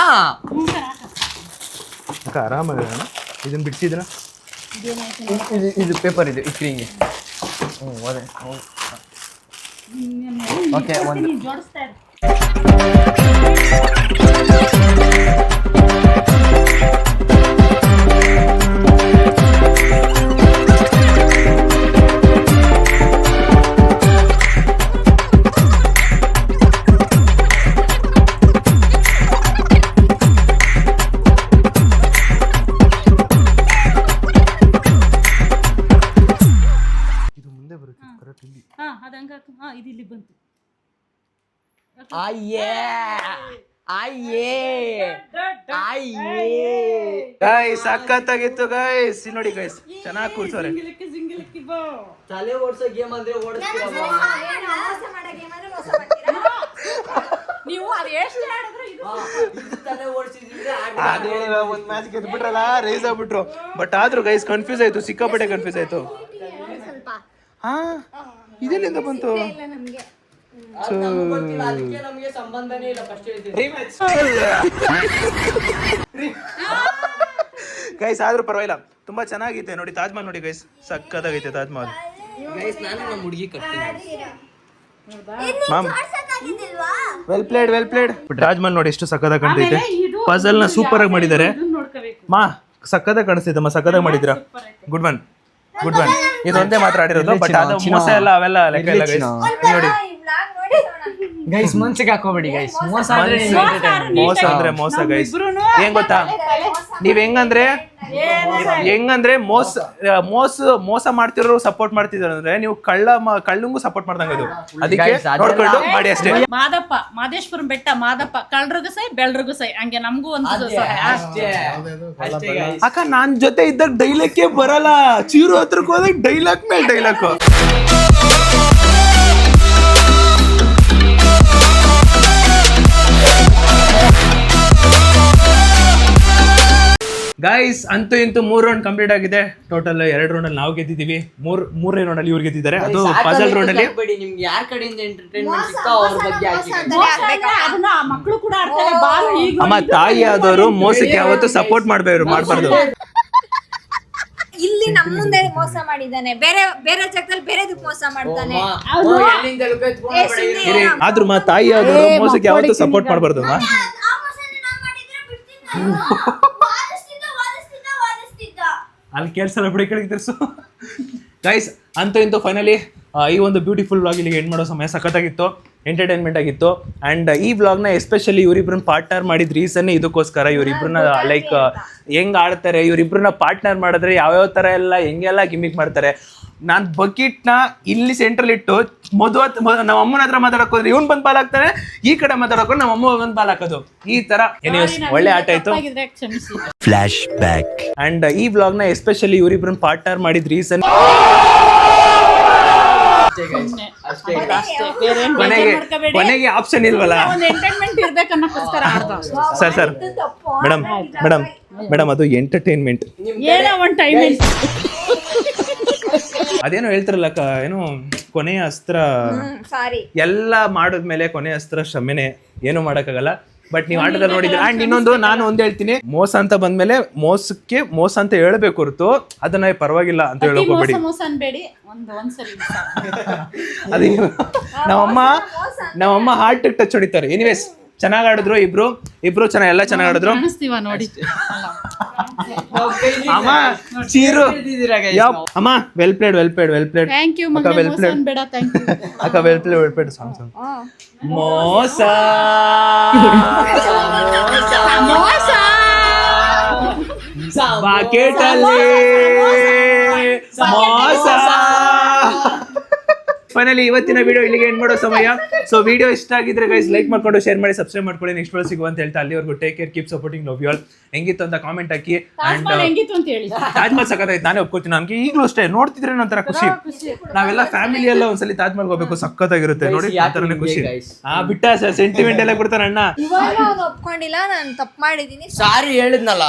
ಆರಾಮಾಗಿರೋಣ. ಇದನ್ನ ಬಿಡಿಸಿದ್ರ ಇದು ಪೇಪರ್ ಇದೆ ಇಕ್ರಿಂಗೆ. ಅದೇ ಓಕೆ. ಒಂದು ಜೋಡಿಸ್ತಾ ಇರು. ಇದು ಇಲ್ಲಿ ಬಂತು. ಗೈಸ್ ಸಖತ್ತಾಗಿತ್ತು ಗೈಸ್. ನೋಡಿ ಗೈಸ್ ಚೆನ್ನಾಗಿ ಕೂರ್ಸೋರೆ. ತಲೆ ಓಡಿಸೋ ಗೇಮ್ ಅಂದ್ರೆ ನೀವು ಅದು ಎಷ್ಟು ಹೇಳಿದ್ರು ತಲೆ ಓಡಿಸಿದ್ರೆ ಒಂದ್ ಮ್ಯಾಚ್ ಗೆದ್ಬಿಟ್ರಲ್ಲ, ರೇಸ್ ಆಗ್ಬಿಟ್ರು. ಬಟ್ ಆದ್ರೂ ಗೈಸ್ ಕನ್ಫ್ಯೂಸ್ ಆಯ್ತು, ಸಿಕ್ಕಾಪಟ್ಟೆ ಕನ್ಫ್ಯೂಸ್ ಆಯ್ತು. ಹಾ ಇದೆಲ್ಲಿಂದ ಬಂತು? ನಮಗೆ ಸಂಬಂಧನೇ ಇಲ್ಲ. ಫಸ್ಟ್ ಗೈಸ್ ಆದ್ರೂ ಪರವಾಗಿಲ್ಲ, ತುಂಬಾ ಚೆನ್ನಾಗೈತೆ. ನೋಡಿ ತಾಜ್ ಮಹಲ್ ನೋಡಿ ಗೈಸ್, ಸಕ್ಕತ್ತಾಗೈತೆ ತಾಜ್ ಮಹಲ್. ಗೈಸ್ ನಾನು ನಮ್ಮ ಹುಡುಗಿ ಕಟ್ತೀನಿ. Ma'am well played. Taj Mahal ನೋಡಿ ಎಷ್ಟು ಸಕ್ಕತ್ತಾಗಿ ಕಾಣ್ತೈತೆ. ಪಜಲ್ ನ ಸೂಪರ್ ಆಗಿ ಮಾಡಿದ್ದಾರೆ. ಮಾ ಸಕ್ಕತ್ತಾಗಿ ಕಾಣಿಸ್ತೈತೆ. ಸಕ್ಕತ್ತಾಗಿ ಮಾಡಿದ್ದೀರಾ. Good one. ಇದೊಂದೇ ಮಾತ್ರ ಆಡಿರೋದು. ಬಟ್ ಅದು ಮೋಸ ಎಲ್ಲ ಅವೆಲ್ಲ ಲೆಕ್ಕ ಇಲ್ಲ ಗೈಸ್. ನೋಡಿ ಗೈಸ್ ಮನ್ಸಿಗೆ ಹಾಕೋಬೇಡಿ ಗೈಸ್. ಮೋಸ ಅಂದ್ರೆ ಮೋಸ ಗೈಸ್. ಏನ್ ಗೊತ್ತಾ, ನೀವ್ ಹೆಂಗಂದ್ರೆ ಹೆಂಗಂದ್ರೆ ಮೋಸ ಮಾಡ್ತಿರೋ ಸಪೋರ್ಟ್ ಮಾಡ್ತಿದಾರೆ ಅಂದ್ರೆ ನೀವು ಕಳ್ಳಂಗೂ ಸಪೋರ್ಟ್ ಮಾಡ್ದಂಗ ಅದು. ಅದಕ್ಕೆ ನೋಡ್ಕೊಂಡು ಮಾಡಿ ಅಷ್ಟೇ. ಮಾದಪ್ಪ ಮಾದೇಶ್ವರಂ ಬೆಟ್ಟ ಮಾದಪ್ಪ ಕಳ್ರಿಗೂ ಸೈ ಬೆಳ್ರಿಗೂ ಸೈ ಹಂಗೆ ನಮಗೂ ಒಂದು ಅಕ್ಕ ನಾನ್ ಜೊತೆ ಇದ್ದಾಗ ಡೈಲಾಗ್ಗೆ ಬರಲ್ಲ, ಚೀರು ಹತ್ರಕ್ಕೆ ಹೋದಾಗ ಡೈಲಾಗ್ ಮೇಲೆ ಡೈಲಾಗ್. ಗೈಸ್ ಅಂತೂ ಇಂತೂ 3 ರೌಂಡ್ ಕಂಪ್ಲೀಟ್ ಆಗಿದೆ. ಟೋಟಲ್ 2 ರೌಂಡ್ ಅಲ್ಲಿ ನಾವು ಗೆದ್ದಿದ್ದೀವಿ, ಮೂರನೇ ರೌಂಡ್ ಅಲ್ಲಿ ಇವ್ರು ಗೆದ್ದಿದ್ದಾರೆ. ಅದು ಪಜಲ್ ರೌಂಡ್ ಅಲ್ಲಿ ನಿಮ್ಗೆ ಯಾರ ಕಡೆಯಿಂದ ಎಂಟರ್ಟೈನ್ಮೆಂಟ್ ಸಿಗ್ತಾ ಅವ್ರ ಬಗ್ಗೆ ಅದನ್ನ ಮಕ್ಕಳು ಕೂಡ ಆಡ್ತಾರೆ. ಬಾಲು ಈಗ ಅಮ್ಮ ತಾಯಿ ಆದವರು ಮೋಸಕ್ಕೆ ಯಾವತ್ತೂ ಸಪೋರ್ಟ್ ಮಾಡ್ಬಾರ್ದು. ಇಲ್ಲಿ ನಮ್ಮ ಮುಂದೆ ಮೋಸ ಮಾಡಿದ್ದಾನೆ, ಬೇರೆ ಬೇರೆ ಜಾಗದಲ್ಲಿ ಬೇರೆದಕ್ಕೆ ಮೋಸ ಮಾಡ್ತಾನೆ. ಆದ್ರೂ ತಾಯಿ ಆದವರು ಮೋಸಕ್ಕೆ ಯಾವತ್ತೂ ಸಪೋರ್ಟ್ ಮಾಡ್ಬಾರ್ದು. ಅಲ್ಲಿ ಕೇಳಿಸಲ್ಲ ಬಿಡಿ, ಕೆಳಗೆ ತಿರ್ಸು. ಗೈಸ್ ಅಂತೂ ಇಂತೂ ಫೈನಲಿ ಈ ಒಂದು ಬ್ಯೂಟಿಫುಲ್ ವ್ಲಾಗ್ ಇಲ್ಲಿಗೆ ಎಂಡ್ ಮಾಡೋ ಸಮಯ. ಸಖತ್ತಾಗಿತ್ತು, ಎಂಟರ್ಟೈನ್ಮೆಂಟ್ ಆಗಿತ್ತು. ಆ್ಯಂಡ್ ಈ ವ್ಲಾಗ್ನ ಎಸ್ಪೆಷಲಿ ಇವರಿಬ್ರನ್ನ ಪಾರ್ಟ್ನರ್ ಮಾಡಿದ ರೀಸನ್ನೇ ಇದಕ್ಕೋಸ್ಕರ. ಇವರಿಬ್ರನ್ನ ಲೈಕ್ ಹೆಂಗ್ ಆಡ್ತಾರೆ, ಇವರಿಬ್ರನ್ನ ಪಾರ್ಟ್ನರ್ ಮಾಡಿದ್ರೆ ಯಾವ್ಯಾವ ಥರ ಎಲ್ಲ ಹೆಂಗೆಲ್ಲ ಗಿಮಿಕ್ ಮಾಡ್ತಾರೆ. ನಾನು ಬಕೆಟ್ನ ಇಲ್ಲಿ ಸೆಂಟ್ರಲ್ ಇಟ್ಟು ನಮ್ಮ ಅಮ್ಮನ ಹತ್ರ ಮಾತಾಡಕ್ ಹೋದ್ರೆ ಇವ್ನು ಬಂದು ಬಾಲ್ ಹಾಕ್ತಾನೆ, ಈ ಕಡೆ ಮಾತಾಡೋಕೆ ನಮ್ಮ ಅಮ್ಮ ಬಂದು ಬಾಲ್ ಹಾಕೋದು, ಈ ತರ. ಎನಿವೇಸ್ ಒಳ್ಳೆ ಆಟ ಆಯ್ತು. Flash back. ಅಂಡ್ ಈ ವ್ಲಾಗ್ನ ಎಸ್ಪೆಷಲಿ ಇವರಿಬ್ರನ್ನ ಪಾರ್ಟ್ನರ್ ಮಾಡಿದ ರೀಸನ್ ಕೊನೆಗೆ ಆಪ್ಷನ್ ಇಲ್ವಲ್ಲ. ಸರ್ ಮೇಡಮ್ ಅದು ಎಂಟರ್ಟೈನ್ಮೆಂಟ್. ಅದೇನೋ ಹೇಳ್ತಾರಲ್ಲ ಏನು ಕೊನೆಯ ಅಸ್ತ್ರ, ಎಲ್ಲ ಮಾಡಿದ್ಮೇಲೆ ಕೊನೆಯ ಅಸ್ತ್ರ ಶ್ರಮೆನೆ, ಏನು ಮಾಡಕ್ಕಾಗಲ್ಲ. ಬಟ್ ನೀವು ಆಟದಲ್ಲಿ ನೋಡಿದ್ರೆ. ಅಂಡ್ ಇನ್ನೊಂದು ನಾನು ಒಂದ್ ಹೇಳ್ತೀನಿ, ಮೋಸ ಅಂತ ಬಂದ್ಮೇಲೆ ಮೋಸಕ್ಕೆ ಮೋಸ ಅಂತ ಹೇಳ್ಬೇಕು ಹೊರತು ಅದನ್ನ ಪರವಾಗಿಲ್ಲ ಅಂತ ಹೇಳೋಕೋಬೇಡಿ. ಅದೇ ನಮ್ಮಮ್ಮ ಹಾರ್ಟ್ ಟಚ್ ಹೊಡಿತಾರೆ. ಎನಿವೇಸ್ ಚೆನ್ನಾಗ್ ಆಡಿದ್ರು ಇಬ್ರು ಎಲ್ಲ ಚೆನ್ನಾಗ್ ಆಡಿದ್ರು. ಅಮ್ಮ ಚೀರು ಅಮ್ಮ ವೆಲ್ ಪ್ಲೇಡ್ ಅಕ್ಕ ವೆಲ್ ಪ್ಲೇಡ್ ಸಾಂಗ್ ಮೋಸ ಬಾಕೆಟಲ್ಲಿ ಮೋಸ. ಫೈನಲಿ ಇವತ್ತಿನ ವಿಡಿಯೋ ಇಲ್ಲಿಗೆ ಎಂಡ್ ಮಾಡೋ ಸಮಯ. ಸೊ ವಿಡಿಯೋ ಇಷ್ಟ ಆಗಿದ್ರೆ ಗೈಸ್ ಲೈಕ್ ಮಾಡ್ಕೊಂಡು ಶೇರ್ ಮಾಡಿ ಸಬ್ಸ್ಕ್ರೈಬ್ ಮಾಡ್ಕೊಳ್ಳಿ. ನೆಕ್ಸ್ಟ್ ವಿಡಿಯೋ ಸಿಗುವ ಅಂತ ಹೇಳ್ತಾ ಅಲ್ಲಿವರೆಗೂ take care, keep supporting, love you all. ಹೆಂಗಿತ್ತು ಅಂತ ಕಾಮೆಂಟ್ ಹಾಕಿ. ಅಂಡ್ ತಾಜ್ ಮಹಲ್ ಸಖತ್ತಾಯ್ತು, ನಾನೇ ಒಪ್ಕೋತೀನಿ. ನನಗೆ ಈಗಲೂ ಅಷ್ಟೇ ನೋಡ್ತಿದ್ರೆ ಒಂಥರ ಖುಷಿ. ನಾವೆಲ್ಲ ಫ್ಯಾಮಿಲಿ ಎಲ್ಲ ಒಂದ್ಸಲಿ ತಾಜ್ ಮಹಲ್ ಹೋಗ್ಬೇಕು, ಸಖತ್ತಾಗಿರುತ್ತೆ ನೋಡಿ, ಆ ಥರನೇ ಖುಷಿ. ಬಿಟ್ಟ ಸೆಂಟಿಮೆಂಟ್ ಎಲ್ಲ ಕೊಡ್ತಾನೆ ಅಣ್ಣ. ಒಪ್ಕೊಂಡಿಲ್ಲ, ನಾನು ತಪ್ಪು ಮಾಡಿದೀನಿ, ಸಾರಿ ಹೇಳಿದ್ನಲ್ಲ.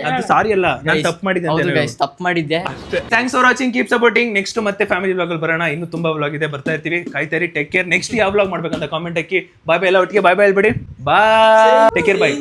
ಅದು ಸಾರಿ ಅಲ್ಲ, ನಾನು ತಪ್ಪು ಮಾಡಿದ್ದೆ. Thanks for watching, keep supporting. Next ಮತ್ತೆ ಫ್ಯಾಮಿಲಿ ವ್ಲಾಗ್ ಅಲ್ಲಿ ಬರೋಣ. ಇನ್ನು ತುಂಬಾ ವ್ಲಾಗ್ ಇದೆ, ಬರ್ತಾ ಇರ್ತೀವಿ, ಕಾಯ್ತಾ ಇರಿ. Take care. ನೆಕ್ಸ್ಟ್ ಯಾವ ವ್ಲಾಗ್ ಮಾಡ್ಬೇಕಂತ ಕಾಮೆಂಟ್ ಹಾಕಿ. ಬಾಯ್ ಬಾಯ್ ಎಲ್ಲ ಒಟ್ಟಿಗೆ ಬಾಯ್ ಬಾಯ್ ಹೇಳ್ಬೇಡಿ. ಬಾಯ್, ಟೇಕ್ ಕೇರ್, ಬಾಯ್.